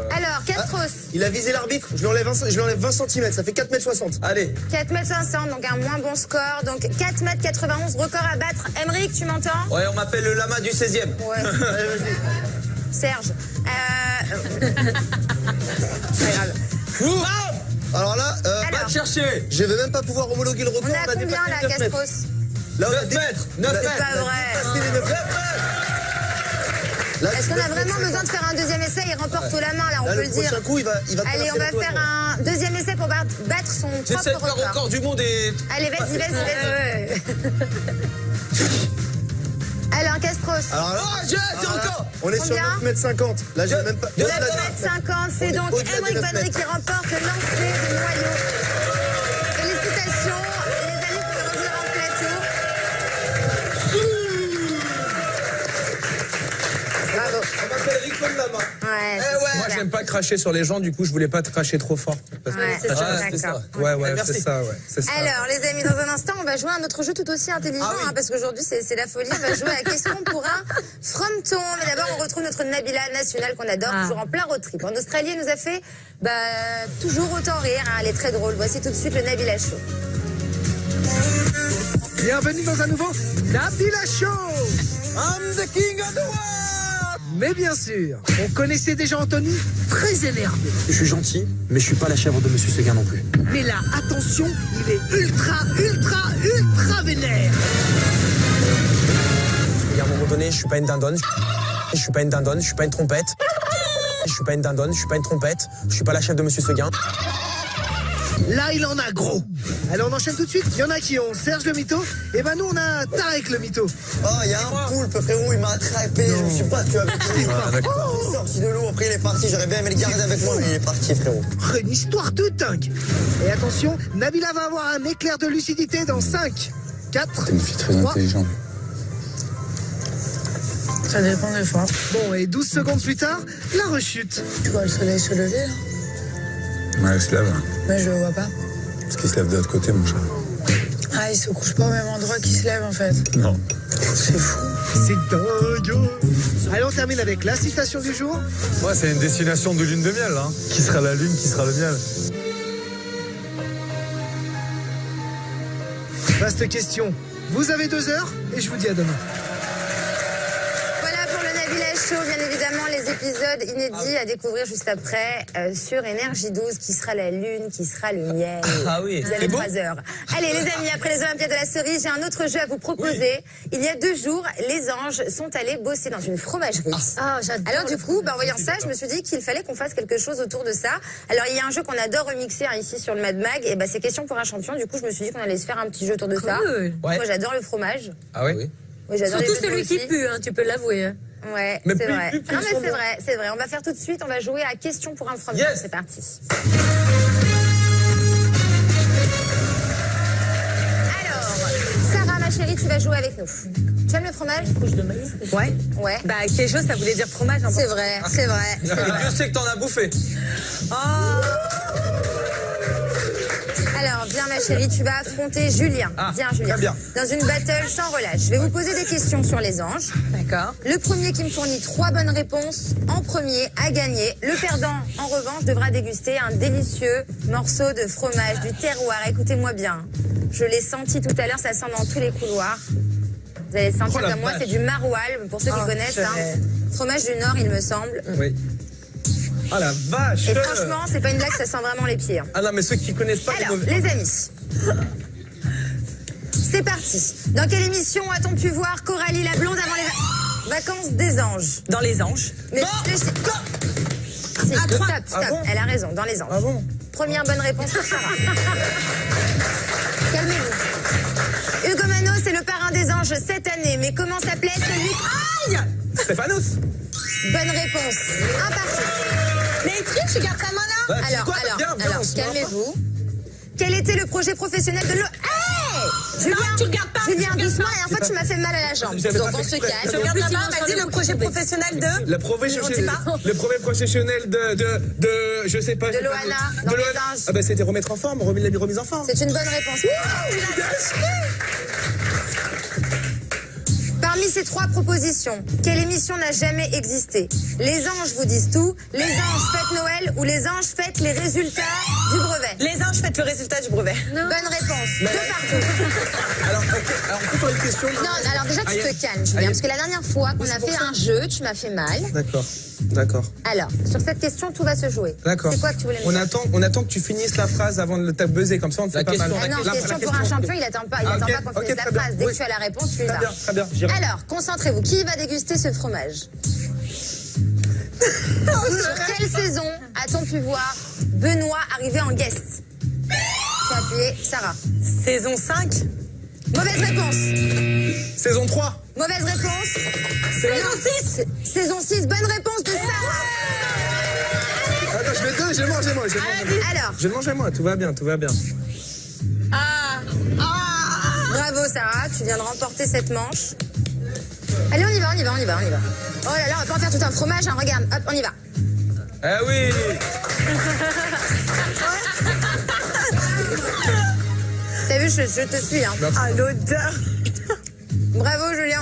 Alors, Castros. Il a visé l'arbitre. Je lui enlève 20 cm. Ça fait 4,60 m. Allez. 4,5 m, donc un moins bon score. Donc 4,91 m, record à battre. Emeric, tu m'entends? Ouais, on m'appelle le lama du 16e. Ouais. Allez, vas-y. Serge. C'est pas grave. Alors là, Va te chercher. je vais même pas pouvoir homologuer le record. On est à combien là, Castros? Là, 9 mètres. 9 C'est mètres. pas vrai. Est-ce qu'on a vraiment besoin de faire un deuxième essai? Il remporte haut la main, là, on peut le dire. prochain coup, il va Allez, on va faire un deuxième essai pour battre son J'essaie de propre faire record du monde et... Allez, vas-y. Alors, Castros. Alors là, c'est encore. on est sur 9,50 m. Là, j'ai même pas. 9,50 m, c'est donc Emeric Bonnery qui remporte le lancer du noyau. Félicitations, les amis, pour revenir en plateau. Bravo. On m'appelle Rico de Lama. Ouais, Moi, j'aime pas cracher sur les gens, du coup, je voulais pas te cracher trop fort. Parce que- Ouais, c'est ça, c'est d'accord. ça. Ouais, Merci. c'est ça, ouais. C'est ça. Alors, les amis, dans un instant, on va jouer à un autre jeu tout aussi intelligent, parce qu'aujourd'hui, c'est la folie. On va jouer à la question pour un Frompton. Mais d'abord, on retrouve notre Nabila nationale qu'on adore, toujours en plein road trip. En Australie, elle nous a fait toujours autant rire. Elle est très drôle. Voici tout de suite le Nabila Show. Bienvenue dans un nouveau Nabila Show. I'm the king of the world. Mais bien sûr, on connaissait déjà Anthony très énervé. Je suis gentil, mais je suis pas la chèvre de Monsieur Seguin non plus. Mais là, attention, il est ultra vénère. Et à un moment donné, je suis pas une dindonne. Je suis pas une dindonne, je suis pas une trompette. Je suis pas une dindonne, je suis pas une trompette. Je suis pas la chèvre de Monsieur Seguin. Là, il en a gros. Allez, on enchaîne tout de suite. Il y en a qui ont Serge le mytho. Et ben nous, on a Tarek le mytho. Oh, il y a un poulpe, frérot, il m'a attrapé. Je me suis battu avec lui. Il est sorti de l'eau, après il est parti. J'aurais bien aimé le garder avec moi, mais il est parti, frérot. Une histoire de dingue. Et attention, Nabila va avoir un éclair de lucidité dans 5, 4, T'es une fille très 3. intelligente. Ça dépend des fois. Bon, et 12 secondes plus tard, la rechute. Tu vois le soleil se lever, là? Ouais, elle se lève. Mais je le vois pas. Parce qu'il se lève de l'autre côté, mon chat. Ah, il se couche pas au même endroit qu'il se lève, en fait. Non. C'est fou. C'est dingue. Allez, on termine avec la citation du jour. Ouais, c'est une destination de lune de miel, hein. Qui sera la lune, qui sera le miel. Vaste question. Vous avez 2 heures et je vous dis à demain. Voilà pour le Nabila Show, bien évidemment, les épisodes inédits à découvrir juste après sur Énergie 12, qui sera la lune, qui sera le miel. Ah oui, vous avez 3 heures. Allez, les amis, après les Olympiades de la cerise, j'ai un autre jeu à vous proposer. Oui. Il y a 2 jours, les anges sont allés bosser dans une fromagerie. Ah, j'adore. Alors du coup, en voyant ça, je me suis dit qu'il fallait qu'on fasse quelque chose autour de ça. Alors il y a un jeu qu'on adore remixer ici sur le Mad Mag, et c'est question pour un champion. Du coup, je me suis dit qu'on allait se faire un petit jeu autour de ça. Ouais. Moi, j'adore le fromage. Ah oui. Oui, j'adore surtout les celui qui pue, hein, tu peux l'avouer. Ouais, mais c'est vrai. Plus non, mais c'est vrai. On va faire tout de suite. On va jouer à question pour un fromage. Yes. C'est parti. Alors, Sarah, ma chérie, tu vas jouer avec nous. Tu aimes le fromage? Couche de maïs. Ouais. Ouais. Bah, quelque chose, ça voulait dire fromage. Hein, c'est vrai, c'est vrai. Et Dieu sait que t'en as bouffé. Oh. Alors, viens ma chérie, tu vas affronter Julien. Viens Julien. Bien. Dans une battle sans relâche. Je vais vous poser des questions sur les anges. D'accord. Le premier qui me fournit 3 bonnes réponses en premier a gagné. Le perdant, en revanche, devra déguster un délicieux morceau de fromage du terroir. Écoutez-moi bien. Je l'ai senti tout à l'heure, ça sent dans tous les couloirs. Vous allez sentir comme moi, c'est du maroilles, pour ceux qui connaissent. Fromage du Nord, il me semble. Oui. Ah la vache! Et franchement, c'est pas une blague, ça sent vraiment les pieds. Ah non, mais ceux qui connaissent pas... Alors, les amis, c'est parti. Dans quelle émission a-t-on pu voir Coralie la blonde avant les vacances des anges? Dans les anges. Mais stop. Bon, elle a raison, dans les anges. Ah bon? Première bonne réponse pour Sarah. Calmez-vous. Hugo Manos est le parrain des anges cette année, mais comment s'appelait celui... Aïe! Stéphanos. Bonne réponse. Un parti. Mais il triche, il garde sa main là. Alors, calmez-vous. Quel était le projet professionnel de l'eau? Julien, tu regardes pas. Julien, doucement, et en fait, tu m'as fait mal à la jambe. Donc, on se calme. Tu regardes pas, vas-y, le projet professionnel de... Le projet professionnel de je sais pas. De Loana, dans les anges. Ah c'était remettre en forme, remise en forme. C'est une bonne réponse. Parmi ces 3 propositions, quelle émission n'a jamais existé? Les anges vous disent tout, les anges fêtent Noël ou les anges fêtent les résultats du brevet? Les anges fêtent le résultat du brevet. Bonne réponse. De partout. Alors, on peut faire une question. Non, alors déjà, tu te calmes, Julien, parce que la dernière fois qu'on a fait un jeu, tu m'as fait mal. D'accord. Alors, sur cette question, tout va se jouer. D'accord. C'est quoi que tu voulais me dire? On attend que tu finisses la phrase avant de te buzzer, comme ça on te fait pas mal. Ah non, question pour un champion, il attend pas qu'on finisse la phrase. Dès que tu as la réponse, tu y vas. Très bien. Alors, concentrez-vous. Qui va déguster ce fromage? Sur quelle saison a-t-on pu voir Benoît arriver en guest? Tu as appuyé, Sarah. Saison 5. Mauvaise réponse. Saison 3. Mauvaise réponse. Saison 6. Saison 6, bonne réponse de Sarah. Attends, je vais te donner, je vais manger moi. Alors. Je vais manger moi, tout va bien. Bravo Sarah, tu viens de remporter cette manche. Allez, on y va. Oh là là, on va pas en faire tout un fromage, hein. Regarde, hop, on y va. Ah oui. T'as vu, je te suis, hein. Ah, l'odeur. Bravo Julien.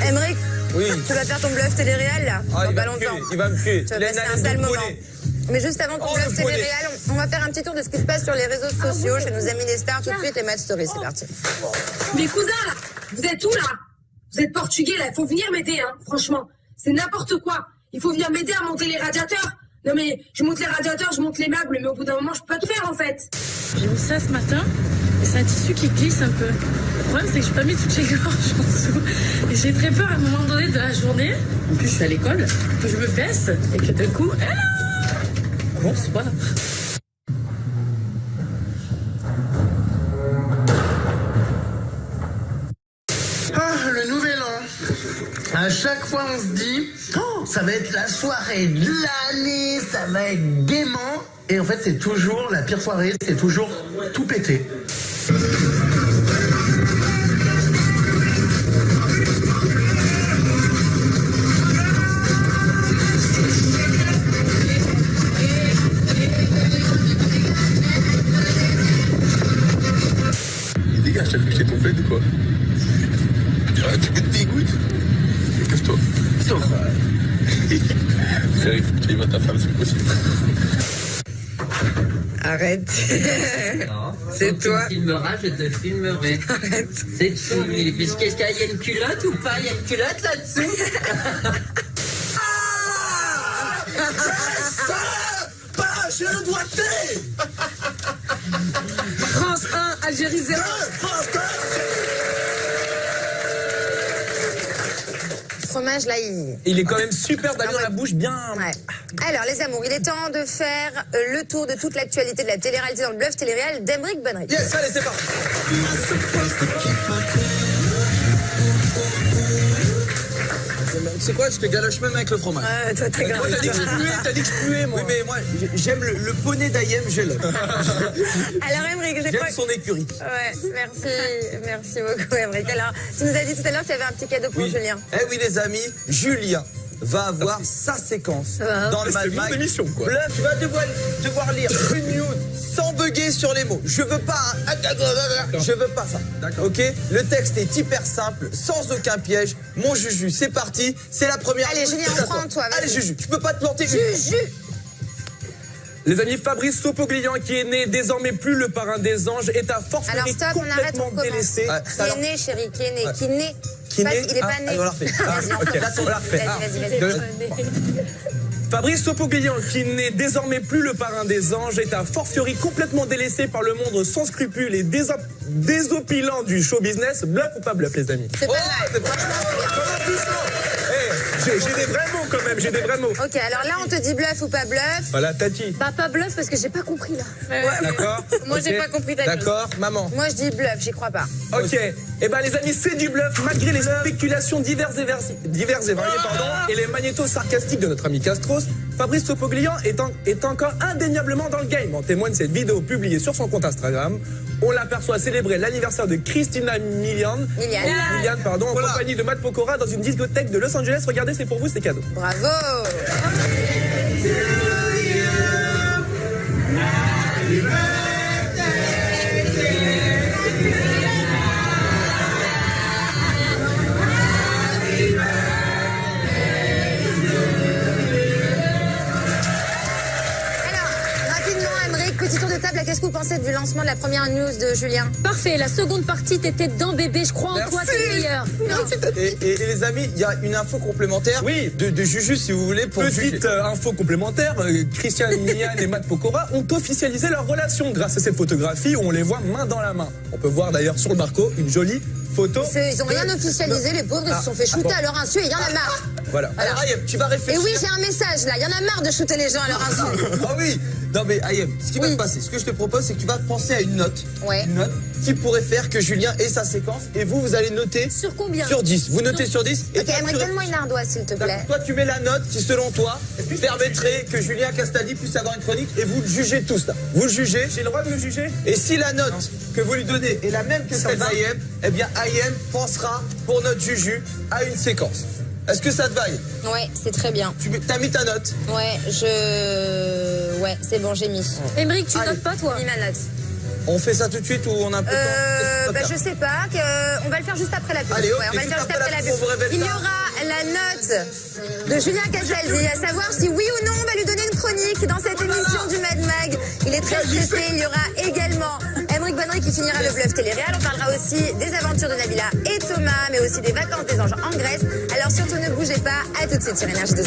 Aymeric, oui. Tu vas faire ton bluff télé-réel là? Ah, dans pas longtemps. Il va me tuer. Tu vas passer un sale moment. Mais juste avant qu'on bluff télé réel, on va faire un petit tour de ce qui se passe sur les réseaux sociaux chez nos amis les stars. Tout de suite, les Mad Stories, c'est parti. Mes cousins, là, vous êtes où, là? Vous êtes portugais, là, il faut venir m'aider, hein, franchement. C'est n'importe quoi. Il faut venir m'aider à monter les radiateurs. Non, mais je monte les radiateurs, je monte les meubles, mais au bout d'un moment, je peux pas tout faire, en fait. J'ai mis ça ce matin, et c'est un tissu qui glisse un peu. Le problème, c'est que j'ai pas mis toutes les gorges en dessous. Et j'ai très peur à un moment donné de la journée, en plus je suis à l'école, que je me baisse, et que d'un coup, bon, c'est pas... Le nouvel an. À chaque fois, on se dit, oh, ça va être la soirée de l'année, ça va être gaiement. Et en fait, c'est toujours la pire soirée, c'est toujours tout pété. Les gars, je t'ai vu que j'étais trompé ou quoi? Tu me dégoûtes. Casse-toi. Frère, il faut que tu ailles voir ta femme, c'est possible. Arrête. C'est toi. Tu me filmeras, je te filmerai. Arrête. C'est tout. Qu'est-ce qu'il y a? Il y a une culotte ou pas? Il y a une culotte là-dessous? J'ai le doigté. France 1, Algérie 0. Ce fromage là, il est quand même super d'aller dans la bouche bien. Ouais. Alors les amours, il est temps de faire le tour de toute l'actualité de la télé-réalité dans le bluff télé-réel d'Emeric Bonnery. Yes, allez, c'est parti. C'est quoi? Je te galoche même avec le fromage. Toi, t'as Moi, t'as dit que je puais, moi. Oui, mais moi, j'aime le poney d'Ayem, je l'aime. Alors, Emeric, j'aime son écurie. Ouais, merci beaucoup, Emeric. Alors, tu nous as dit tout à l'heure que tu avais un petit cadeau pour Julien. Eh oui, les amis, Julien va avoir sa séquence dans le Mad Mag. Émission, quoi. Là, tu vas devoir lire une news sans bugger sur les mots. Je veux pas je veux pas ça. Ok? Le texte est hyper simple, sans aucun piège. Mon Juju, c'est parti. C'est la première. Allez, Julien, on prend toi. Allez, Juju, tu peux pas te planter. Juju. Les amis, Fabrice Sopoglian, qui est né désormais plus le parrain des anges, est à force complètement délaissé. Qui est né, chérie, qui est né. Il est pas né. On la refait. Vas-y, on la refait. Vas-y. Fabrice Sopoglian, qui n'est désormais plus le parrain des anges, est à fortiori complètement délaissé par le monde sans scrupules et désopilant du show business. Bluff ou pas bluff, les amis? C'est pas mal. J'ai des vrais mots quand même, j'ai des vrais mots. Ok, alors là on te dit bluff ou pas bluff? Voilà, Tati. Bah pas bluff parce que j'ai pas compris là. Ouais. D'accord. Moi j'ai pas compris ta D'accord, maman. Moi je dis bluff, j'y crois pas. Ok. Eh ben les amis, c'est du bluff malgré les spéculations diverses et variées, et les magnétos sarcastiques de notre ami Castros. Fabrice Sopoglian est encore indéniablement dans le game. En témoigne cette vidéo publiée sur son compte Instagram. On l'aperçoit célébrer l'anniversaire de Christina Milian, en compagnie de Matt Pokora dans une discothèque de Los Angeles. Regardez, c'est pour vous, c'est cadeau. Bravo. Petit tour de table, qu'est-ce que vous pensez du lancement de la première news de Julien? Parfait, la seconde partie, t'étais dedans bébé, je crois en toi, t'es le meilleur. Et les amis, il y a une info complémentaire de Juju si vous voulez. Petite info complémentaire, Christian Milian et Matt Pokora ont officialisé leur relation grâce à cette photographie où on les voit main dans la main. On peut voir d'ailleurs sur le marco une jolie photo. Ils ont rien officialisé, les pauvres, ils se sont fait shooter à leur insu et il y en a marre. Voilà. Alors Ayem, tu vas réfléchir. Et oui, j'ai un message là, il y en a marre de shooter les gens à leur insu. Ah oui. Non mais Ayem, ce qui va se passer, ce que je te propose, c'est que tu vas penser à une note. Une note qui pourrait faire que Julien ait sa séquence et vous allez noter. Sur combien? Sur 10. Vous notez sur 10. Ok, Emeric, donne-moi une ardoise s'il te plaît. Toi, tu mets la note qui, selon toi, permettrait que Julien Castaldi puisse avoir une chronique et vous le jugez tous là. Vous le jugez. J'ai le droit de le juger. Et si la note que vous lui donnez est la même que celle d'Ayem, eh bien Ayem pensera pour notre Juju à une séquence. Est-ce que ça te va? Ouais, c'est très bien. T'as mis ta note? Ouais, ouais, c'est bon, j'ai mis. Emeric, tu notes pas toi? J'ai mis ma note. On fait ça tout de suite ou on a un peu de temps? Je sais pas, on va le faire juste après la pub. Allez, on va le faire juste après la pub. Il y aura la note de Julien Castaldi, à savoir si oui ou non on va lui donner une chroniques dans cette émission du Mad Mag. Il est très stressé. Il y aura également Aymeric Bonnery qui finira le bluff télé-réal. On parlera aussi des aventures de Nabila et Thomas, mais aussi des vacances des anges en Grèce. Alors surtout ne bougez pas. À tout de suite sur Énergie 2.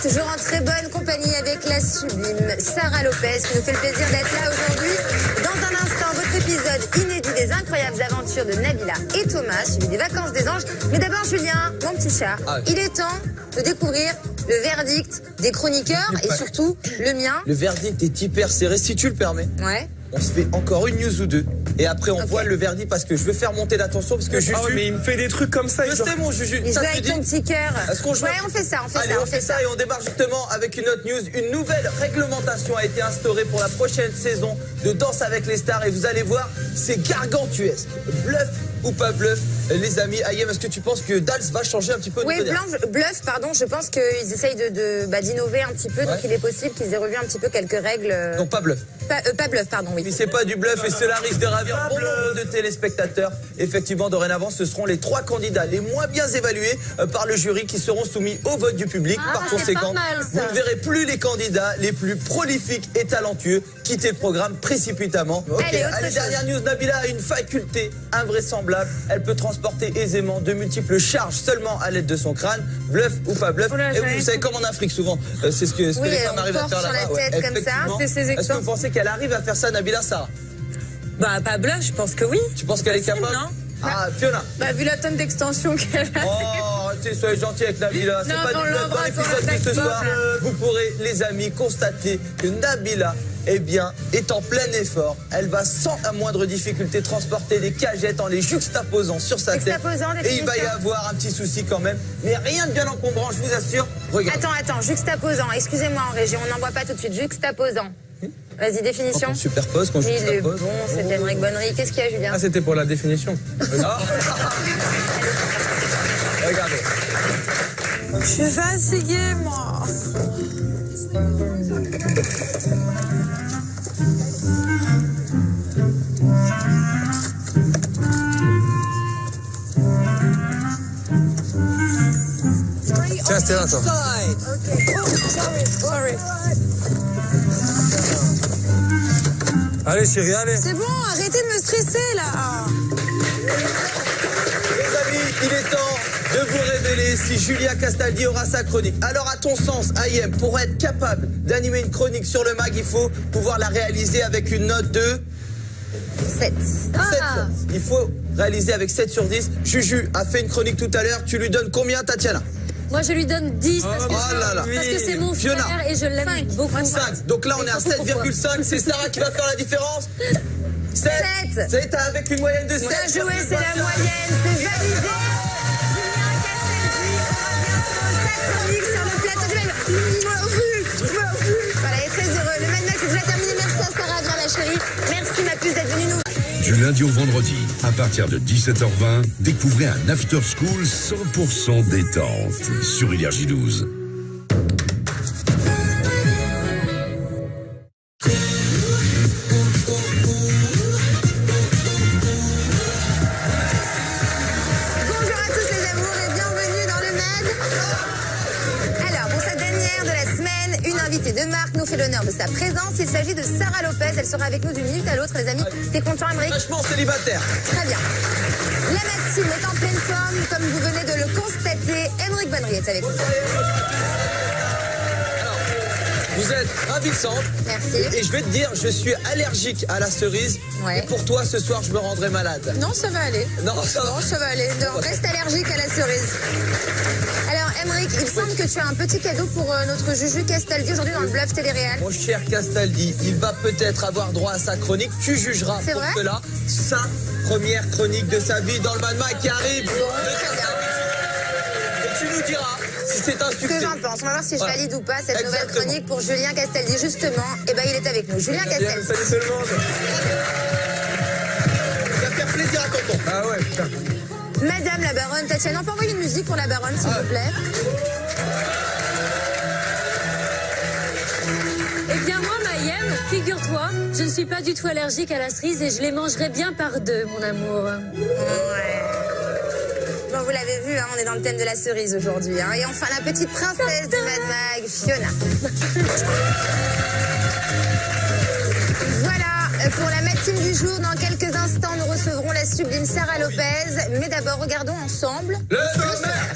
Toujours en très bonne compagnie avec la sublime Sarah Lopez qui nous fait le plaisir d'être là aujourd'hui. Dans un instant, votre épisode inédit des incroyables aventures de Nabila et Thomas, suivi des vacances des anges. Mais d'abord, Julien, mon petit chat, il est temps de découvrir le verdict des chroniqueurs et surtout le mien. Le verdict est hyper serré, si tu le permets. Ouais. On se fait encore une news ou deux. Et après, on voit le verdict parce que je veux faire monter la tension. Parce que Juju. Ah ouais, mais il me fait des trucs comme ça. Je sais, mon Juju. Il joue avec ton petit cœur. Est-ce qu'on joue? Ouais, on fait ça, on fait Allez, ça. on fait ça. Et on démarre justement avec une autre news. Une nouvelle réglementation a été instaurée pour la prochaine saison de Danse avec les stars. Et vous allez voir, c'est gargantuesque. Bluff ou pas bluff, les amis. Ayem, est-ce que tu penses que Dals va changer un petit peu? Oui, bluff, pardon. Je pense qu'ils essayent d'innover un petit peu. Donc il est possible qu'ils aient revu un petit peu quelques règles. Donc pas bluff. Pas bluff, pardon, oui. Si c'est pas du bluff et cela risque de ravir bon nombre de téléspectateurs. Effectivement, dorénavant, ce seront les 3 candidats les moins bien évalués par le jury qui seront soumis au vote du public. Par conséquent, vous ne verrez plus les candidats les plus prolifiques et talentueux quitter le programme précipitamment. Allez, dernière news, Nabila a une faculté invraisemblable. Elle peut transporter aisément de multiples charges seulement à l'aide de son crâne. Bluff ou pas bluff. Et vous savez comme en Afrique souvent, c'est ce que les femmes arrivent à faire là-bas. Comme ça. Est-ce que vous pensez qu'elle arrive à faire ça, Nabila, Sarah? Bah, pas bluff, je pense que oui. Tu penses qu'elle est capable? Non. Ah, Fiona. Bah, vu la tonne d'extension qu'elle a. Oh, soyez gentil avec Nabila. C'est pas du bluff. Dans l'épisode de ce soir, vous pourrez, les amis, constater que Nabila, eh bien, est en plein effort. Elle va sans la moindre difficulté transporter des cagettes en les juxtaposant sur sa tête. Et il va y avoir un petit souci quand même. Mais rien de bien encombrant, je vous assure. Regarde. Attends, juxtaposant. Excusez-moi en régie, on n'en voit pas tout de suite. Juxtaposant. Vas-y, définition. Quand on superpose, quand je juxtapose. Il est bon, c'est Aymeric Bonnery. Qu'est-ce qu'il y a, Julien? Ah, c'était pour la définition. Regardez. Je suis fatiguée, moi. Tiens, c'était là, toi. Allez, chérie, allez. C'est bon, arrêtez de me stresser, là. Les amis, il est temps de vous révéler si Julia Castaldi aura sa chronique. Alors, à ton sens, Ayem, pour être capable d'animer une chronique sur le mag, il faut pouvoir la réaliser avec une note de 7. 7. Il faut réaliser avec 7 sur 10. Juju a fait une chronique tout à l'heure. Tu lui donnes combien, Tatiana? Moi, je lui donne 10 parce que c'est mon Fiona. frère et je l'aime beaucoup. 5. Donc là, on est à 7,5. C'est Sarah qui va faire la différence. 7. C'est avec une moyenne de 7. Bien joué, c'est la moyenne. C'est validé. Julien Castaldi aura bientôt sa chronique sur le plateau du Mad. Voilà, il est très heureux. Le Mad Max est déjà terminé. Merci à Sarah, bien la chérie. Merci ma puce d'être venue nous. Du lundi au vendredi, à partir de 17h20, découvrez un After School 100% détente sur Énergie 12. Bonjour à tous les amours et bienvenue dans le Mad. Alors, pour cette dernière de la semaine, une invitée de marque nous fait l'honneur de sa présence. Il s'agit de Sarah Lopez. Elle sera avec nous d'une minute à l'autre, les amis. T'es content, Aymeric? Franchement célibataire. Très bien. La Maxime est en pleine forme, comme vous venez de le constater. Aymeric Bonnery est avec nous. Vous êtes ravissante. Merci. Et je vais te dire, je suis allergique à la cerise. Ouais. Et pour toi, ce soir, je me rendrai malade. Non, ça va aller. Non, ça va aller. Non, reste allergique à la cerise. Alors, Aymeric, il semble que tu as un petit cadeau pour notre Juju Castaldi aujourd'hui dans le bluff télé-réal. Mon cher Castaldi, il va peut-être avoir droit à sa chronique. Tu jugeras pour cela. Sa première chronique de sa vie dans le Mad Mag qui arrive. Bon, très bien. Et tu nous diras si c'est un succès. Ce que j'en pense. On va voir si je valide ou pas cette nouvelle chronique pour Julien Castaldi. Justement, eh ben, il est avec nous. Julien Castaldi. Salut tout le monde. Ça va faire plaisir à tonton. Ah ouais, putain. Madame la baronne Tatiana, on peut envoyer une musique pour la baronne, s'il vous plaît? Eh bien moi, Mayem, figure-toi, je ne suis pas du tout allergique à la cerise et je les mangerai bien par deux, mon amour. Ouais. Bon, Bon, vous l'avez vu, hein, on est dans le thème de la cerise aujourd'hui. Hein. Et enfin, la petite princesse de Mad Mag, Fiona. Voilà, pour la matinée du jour, dans quelques instants, nous recevrons la sublime Sarah Lopez. Mais d'abord, regardons ensemble... Le sommaire.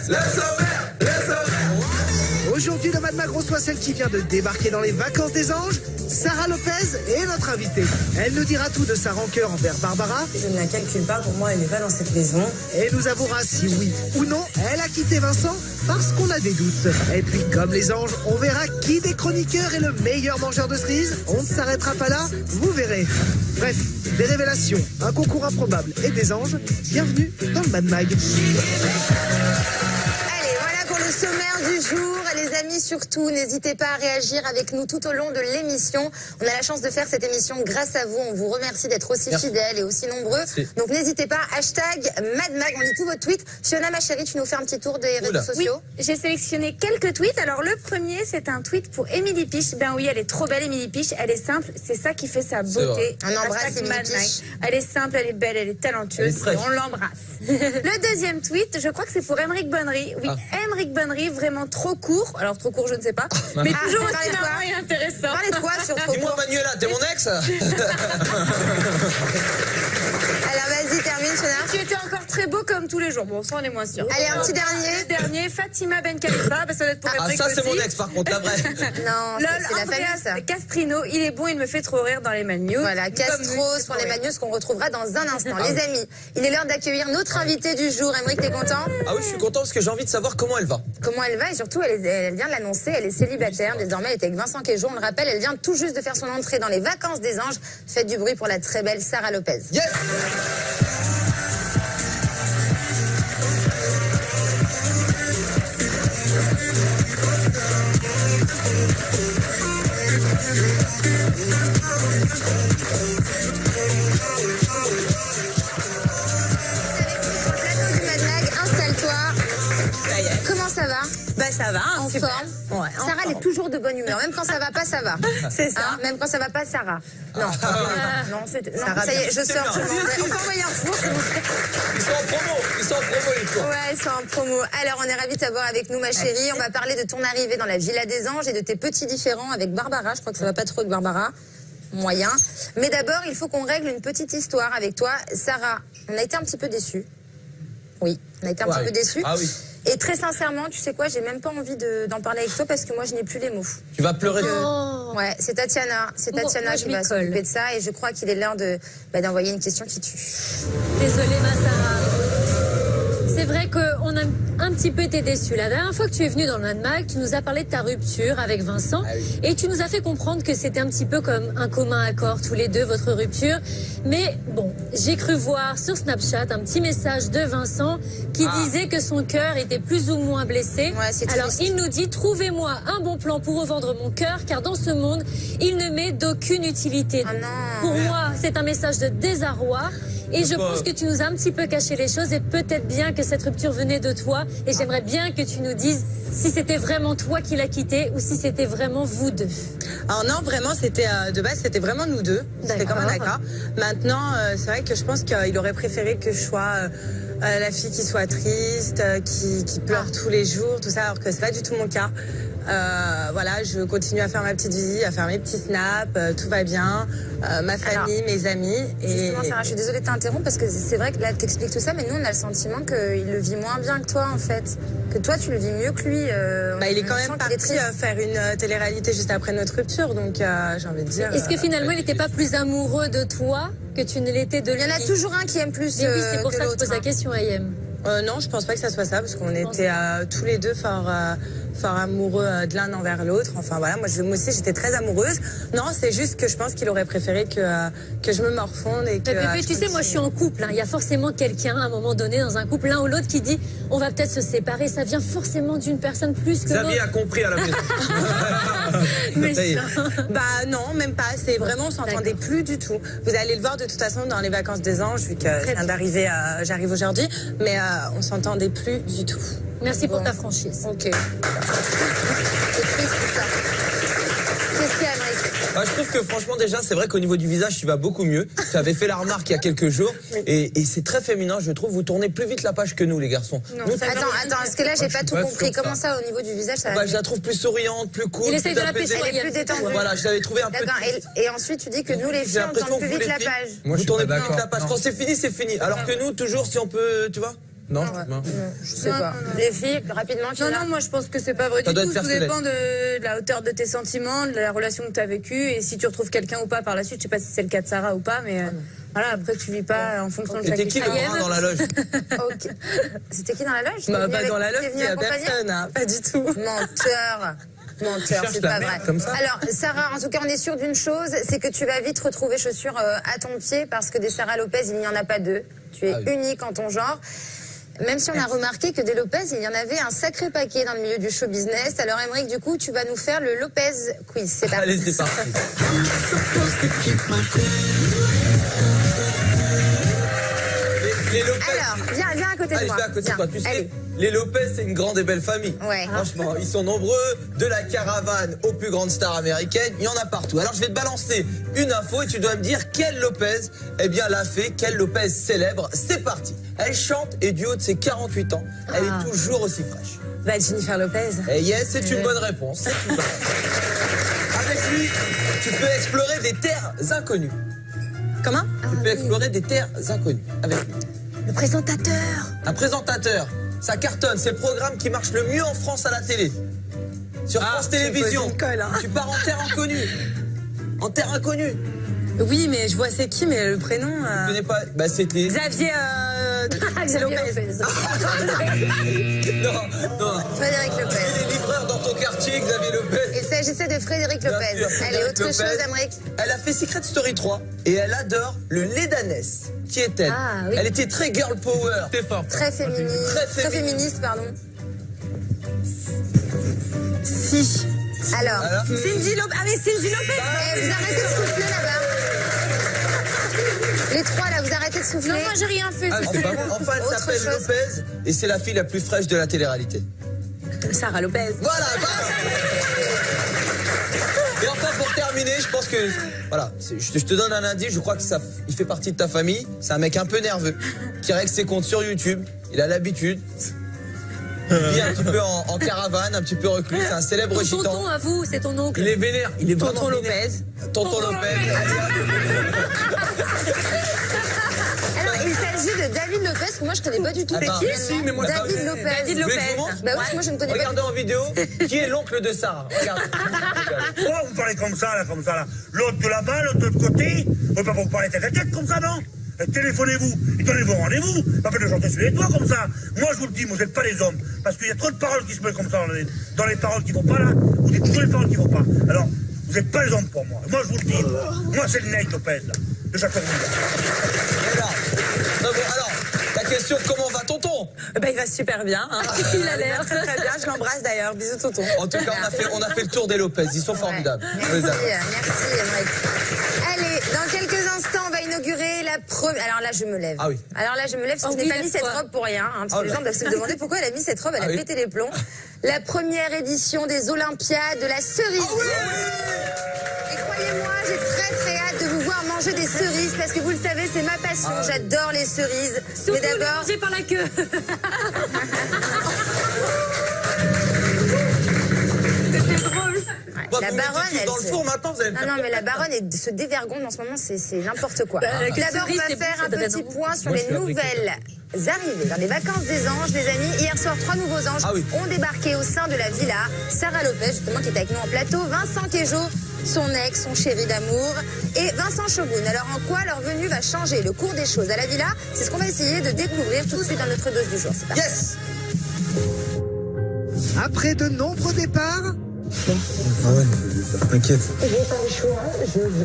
Aujourd'hui, le Mad Mag reçoit celle qui vient de débarquer dans les vacances des anges. Sarah Lopez est notre invitée. Elle nous dira tout de sa rancœur envers Barbara. Je ne la calcule pas, pour moi elle n'est pas dans cette maison. Et nous avouera si oui ou non elle a quitté Vincent parce qu'on a des doutes. Et puis comme les anges, on verra qui des chroniqueurs est le meilleur mangeur de cerises. On ne s'arrêtera pas là, vous verrez. Bref, des révélations, un concours improbable et des anges. Bienvenue dans le Mad Mag. Allez, voilà pour le sommaire du jour. Les amis, surtout, n'hésitez pas à réagir avec nous tout au long de l'émission. On a la chance de faire cette émission grâce à vous. On vous remercie d'être aussi fidèles et aussi nombreux. Merci. Donc n'hésitez pas, #MadMag, on lit tous vos tweets. Fiona, ma chérie, tu nous fais un petit tour des réseaux sociaux? Oui, j'ai sélectionné quelques tweets. Alors le premier, c'est un tweet pour Émilie Piche. Ben oui, elle est trop belle, Émilie Piche. Elle est simple, c'est ça qui fait sa beauté. On embrasse Émilie Piche. Elle est simple, elle est belle, elle est talentueuse. On l'embrasse. Le deuxième tweet, je crois que c'est pour Émeric Bonnery. Oui, Émeric Bonnery, vraiment trop court. Alors trop court, je ne sais pas. Mais toujours aussi marrant et intéressant. Parlez de quoi sur trop court? Dis-moi, Manuela, t'es mon ex? Alors vas-y, termine, Fiona. Tu étais encore très beau comme tous les jours. Bon, ça on est moins sûr. Allez, un petit dernier. Le dernier, Fatima Ben Khalifa. Ça doit être pour Émeric ça aussi. c'est mon ex par contre, la vraie. Non, c'est la famille ça. Castrino, il est bon, il me fait trop rire dans les Mad News. Voilà, Castros pour les Mad News qu'on retrouvera dans un instant. Les amis, il est l'heure d'accueillir notre invitée du jour. Émeric, t'es content? Ah oui, je suis content parce que j'ai envie de savoir comment elle va. Comment elle va et surtout, elle vient de l'annoncer, elle est célibataire. Désormais, elle est avec Vincent Quéjo, on le rappelle, elle vient tout juste de faire son entrée dans les vacances des anges. Faites du bruit pour la très belle Sarah Lopez. Yes! Comment ça va? Bah ça va, en super. Forme. Ouais, Sarah, elle est toujours de bonne humeur, même quand ça va pas, ça va. C'est ça. Hein, même quand ça va pas, Sarah. Non, non, ça y est, je sors. On peut envoyer un four, s'il vous plaît. Ils sont en promo, les fours. Ouais, ils sont en promo. Alors, on est ravis de t'avoir avec nous, ma chérie. On va parler de ton arrivée dans la Villa des Anges et de tes petits différends avec Barbara. Je crois que ça va pas trop avec Barbara. Moyen. Mais d'abord, il faut qu'on règle une petite histoire avec toi. Sarah, on a été un petit peu déçus. Oui, on a été un petit peu déçus. Ah oui. Et très sincèrement, tu sais quoi, j'ai même pas envie d'en parler avec toi parce que moi, je n'ai plus les mots. Tu vas pleurer. Ouais, c'est Tatiana. C'est Tatiana qui va s'occuper de ça et je crois qu'il est l'heure d'envoyer une question qui tue. Désolée, ma Sarah. C'est vrai qu'on a un petit peu été déçus. La dernière fois que tu es venue dans le Mad Mag, tu nous as parlé de ta rupture avec Vincent et tu nous as fait comprendre que c'était un petit peu comme un commun accord tous les deux, votre rupture. Mais bon, j'ai cru voir sur Snapchat un petit message de Vincent qui disait que son cœur était plus ou moins blessé. Alors il nous dit, trouvez-moi un bon plan pour revendre mon cœur car dans ce monde, il ne m'est d'aucune utilité. Pour moi, c'est un message de désarroi. Et je pense que tu nous as un petit peu caché les choses et peut-être bien que cette rupture venait de toi. Et j'aimerais bien que tu nous dises si c'était vraiment toi qui l'as quitté ou si c'était vraiment vous deux. Alors non, vraiment, c'était de base, c'était vraiment nous deux. C'était comme un accord. Maintenant, c'est vrai que je pense qu'il aurait préféré que je sois la fille qui soit triste, qui pleure tous les jours, tout ça, alors que c'est pas du tout mon cas. Voilà, je continue à faire ma petite vie, à faire mes petits snaps, tout va bien, ma famille, mes amis. Justement, Sarah, je suis désolée de t'interrompre parce que c'est vrai que là, t'expliques tout ça, mais nous, on a le sentiment qu'il le vit moins bien que toi, en fait. Que toi, tu le vis mieux que lui. Il est quand même parti faire une télé-réalité juste après notre rupture, donc j'ai envie de dire... Est-ce que finalement, il n'était pas plus amoureux de toi que tu ne l'étais de lui? Il y en a toujours un qui aime plus oui, c'est pour ça que je pose la question à Ayem. Non, je pense pas que ça soit ça, parce qu'on était tous les deux fort amoureux de l'un envers l'autre. Enfin voilà, moi aussi j'étais très amoureuse. Non, c'est juste que je pense qu'il aurait préféré que je me morfonde et que... Mais tu sais, moi je suis en couple. Il y a forcément quelqu'un à un moment donné dans un couple, l'un ou l'autre, qui dit on va peut-être se séparer. Ça vient forcément d'une personne plus que l'autre. Xavier a compris à la maison. Bah non, même pas. C'est vraiment, on s'entendait plus du tout. Vous allez le voir de toute façon dans les vacances des anges, vu que j'arrive aujourd'hui. Mais on s'entendait plus du tout. Merci pour ta franchise. Ok. C'est triste tout ça. Qu'est-ce qu'il y a, Émeric? Je trouve que franchement déjà c'est vrai qu'au niveau du visage tu vas beaucoup mieux. Tu avais fait la remarque il y a quelques jours et c'est très féminin je trouve. Vous tournez plus vite la page que nous les garçons. Non, attends, parce que là j'ai pas tout compris. Comment ça au niveau du visage ça je la trouve plus souriante, plus cool. Il essaye de la pêcher. Elle est plus détendue. Voilà, je l'avais trouvé un peu. D'accord. Et ensuite tu dis que nous les filles on tourne plus vite la page. Vous tournez plus vite la page. Quand c'est fini, c'est fini. Alors que nous toujours si on peut, tu vois. Non, je sais pas. Les filles, rapidement. Non, moi je pense que c'est pas vrai du tout. Tout dépend de la hauteur de tes sentiments, de la relation que tu as vécue et si tu retrouves quelqu'un ou pas par la suite. Je sais pas si c'est le cas de Sarah ou pas, mais voilà, après tu vis pas en fonction de chaque C'était qui le grand dans la loge? C'était qui dans la loge? Bah, pas dans la loge, il y a personne, hein, pas du tout. Menteur, c'est pas vrai. Alors, Sarah, en tout cas, on est sûr d'une chose, c'est que tu vas vite retrouver chaussures à ton pied parce que des Sarah Lopez, il n'y en a pas deux. Tu es unique en ton genre. Même si on a remarqué que des Lopez, il y en avait un sacré paquet dans le milieu du show business. Alors, Aymeric, du coup, tu vas nous faire le Lopez quiz. C'est parti. Allez, c'est parti. Les Lopez. Alors, viens à côté de moi. Viens à côté de toi. Tu sais, les Lopez, c'est une grande et belle famille. Ouais. Franchement, ils sont nombreux. De la caravane aux plus grandes stars américaines, il y en a partout. Alors, je vais te balancer une info et tu dois me dire quelle Lopez, l'a fait, quelle Lopez célèbre. C'est parti. Elle chante et du haut de ses 48 ans, elle est toujours aussi fraîche. Bah, Jennifer Lopez. Et yes, c'est une bonne réponse. Avec lui, tu peux explorer des terres inconnues. Comment? Tu peux explorer des terres inconnues avec lui. Le présentateur. Un présentateur. Ça cartonne. C'est le programme qui marche le mieux en France à la télé. Sur France Télévisions. Tu pars en terre inconnue. En terre inconnue. Oui, mais je vois c'est qui, mais le prénom. Je connais pas. Bah, c'était. Xavier. Lopez. Non. Frédéric Lopez. Il est livreur dans ton quartier, Xavier Lopez. Il s'agissait de Frédéric Lopez. Allez, autre chose, Aymeric. Elle a fait Secret Story 3 et elle adore le lait d'ânesse. Qui est-elle? Oui. Elle était très girl power. Très féministe. Très féministe, pardon. Si. Alors. Cindy Lopez. Ah, mais Cindy Lopez. Vous arrêtez de souffler là-bas. Les trois là, vous arrêtez de souffler. Non, moi j'ai rien fait. Enfin, elle s'appelle Lopez et c'est la fille la plus fraîche de la télé-réalité. Sarah Lopez. Voilà. Et enfin, pour terminer, je pense que voilà, je te donne un indice. Je crois que il fait partie de ta famille. C'est un mec un peu nerveux qui règle ses comptes sur YouTube. Il a l'habitude. Il vit un petit peu en caravane, un petit peu reclus. C'est un célèbre gitan. Tonton à vous, c'est ton oncle. Il est vénère. Il est Tonton Lopez. Tonton Lopez. Alors, il s'agit de David Lopez, que moi je connais pas du tout. Si, mais moi David Lopez. David Lopez. Bah oui, moi je ne connais pas. Regardez en vidéo qui est l'oncle de Sarah. Regardez. Pourquoi vous parlez comme ça là? L'autre de là-bas, l'autre de l'autre côté. On peut pas vous parler tête à tête comme ça, non? Téléphonez-vous et donnez-vous rendez-vous. Pas de chanter sur les toits comme ça. Moi je vous le dis, vous n'êtes pas les hommes. Parce qu'il y a trop de paroles qui se mettent comme ça dans les paroles qui vont pas là. Vous dites toujours les paroles qui vont pas. Alors, vous n'êtes pas les hommes pour moi. Moi je vous le dis. Moi c'est le Nate Lopez là. De Châteauroux. Alors, la question, comment va tonton? Bah, il va super bien. Hein. Il a l'air très très bien. Je l'embrasse d'ailleurs. Bisous tonton. En tout cas, on a fait le tour des Lopez. Ils sont formidables. Merci, Aymeric. Allez, dans quelques instants, on va inaugurer la première. Alors là, je me lève. Ah oui. Alors là, je me lève parce que je n'ai pas mis cette robe pour rien. Hein, parce que les gens doivent se demander pourquoi elle a mis cette robe. Elle a pété les plombs. La première édition des Olympiades de la cerise. Et croyez-moi, j'ai très très hâte de vous voir manger des cerises parce que vous le savez, c'est ma passion. J'adore les cerises. Surtout mais d'abord, manger par la queue. C'était drôle. La baronne, elle dans le four maintenant, vous allez non, mais la baronne se dévergonde en ce moment, c'est n'importe quoi. D'abord, on va faire un petit point sur les nouvelles arrivées dans les vacances des anges, les amis. Hier soir, 3 nouveaux anges ont débarqué au sein de la villa. Sarah Lopez, justement, qui est avec nous en plateau, Vincent Queijo, son ex, son chéri d'amour, et Vincent Shogun. Alors, en quoi leur venue va changer le cours des choses à la villa? C'est ce qu'on va essayer de découvrir tout de suite dans notre dose du jour. C'est parti. Yes. Après de nombreux départs. Ah ouais, t'inquiète. J'ai pas le choix,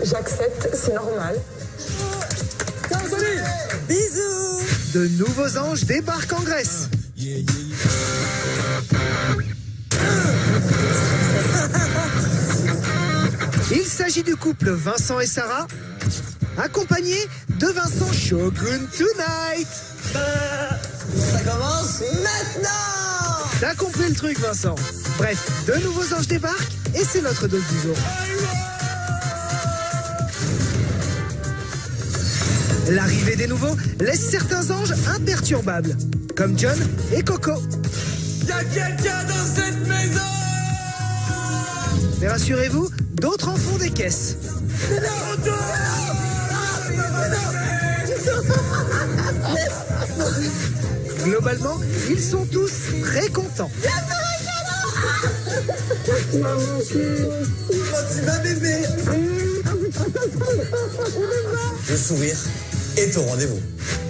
j'accepte, c'est normal. Bisous. De nouveaux anges débarquent en Grèce. Il s'agit du couple Vincent et Sarah, accompagné de Vincent Shogun Tonight. Ça commence maintenant. T'as compris le truc, Vincent? Bref, de nouveaux anges débarquent et c'est notre dose du jour. L'arrivée des nouveaux laisse certains anges imperturbables, comme John et Coco. Y'a quelqu'un dans cette maison! Mais rassurez-vous, d'autres en font des caisses. Globalement, ils sont tous très contents. Le sourire est au rendez-vous.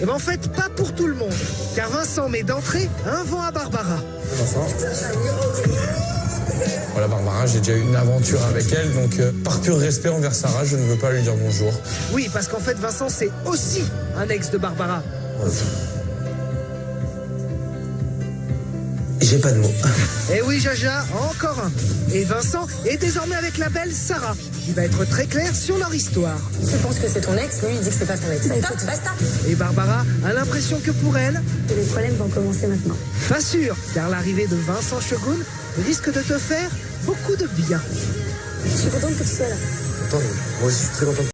Et ben en fait, pas pour tout le monde, car Vincent met d'entrée un vent à Barbara. Vincent. Voilà Barbara, j'ai déjà eu une aventure avec elle, donc par pur respect envers Sarah, je ne veux pas lui dire bonjour. Oui, parce qu'en fait, Vincent, c'est aussi un ex de Barbara. J'ai pas de mots. Et oui, Jaja, encore un. Et Vincent est désormais avec la belle Sarah, qui va être très clair sur leur histoire. Tu penses que c'est ton ex, lui il dit que c'est pas ton ex. Écoute, basta. Et Barbara a l'impression que pour elle... Les problèmes vont commencer maintenant. Pas sûr, car l'arrivée de Vincent Shogun risque de te faire beaucoup de bien. Je suis contente que tu sois là. Attends, moi aussi je suis très content.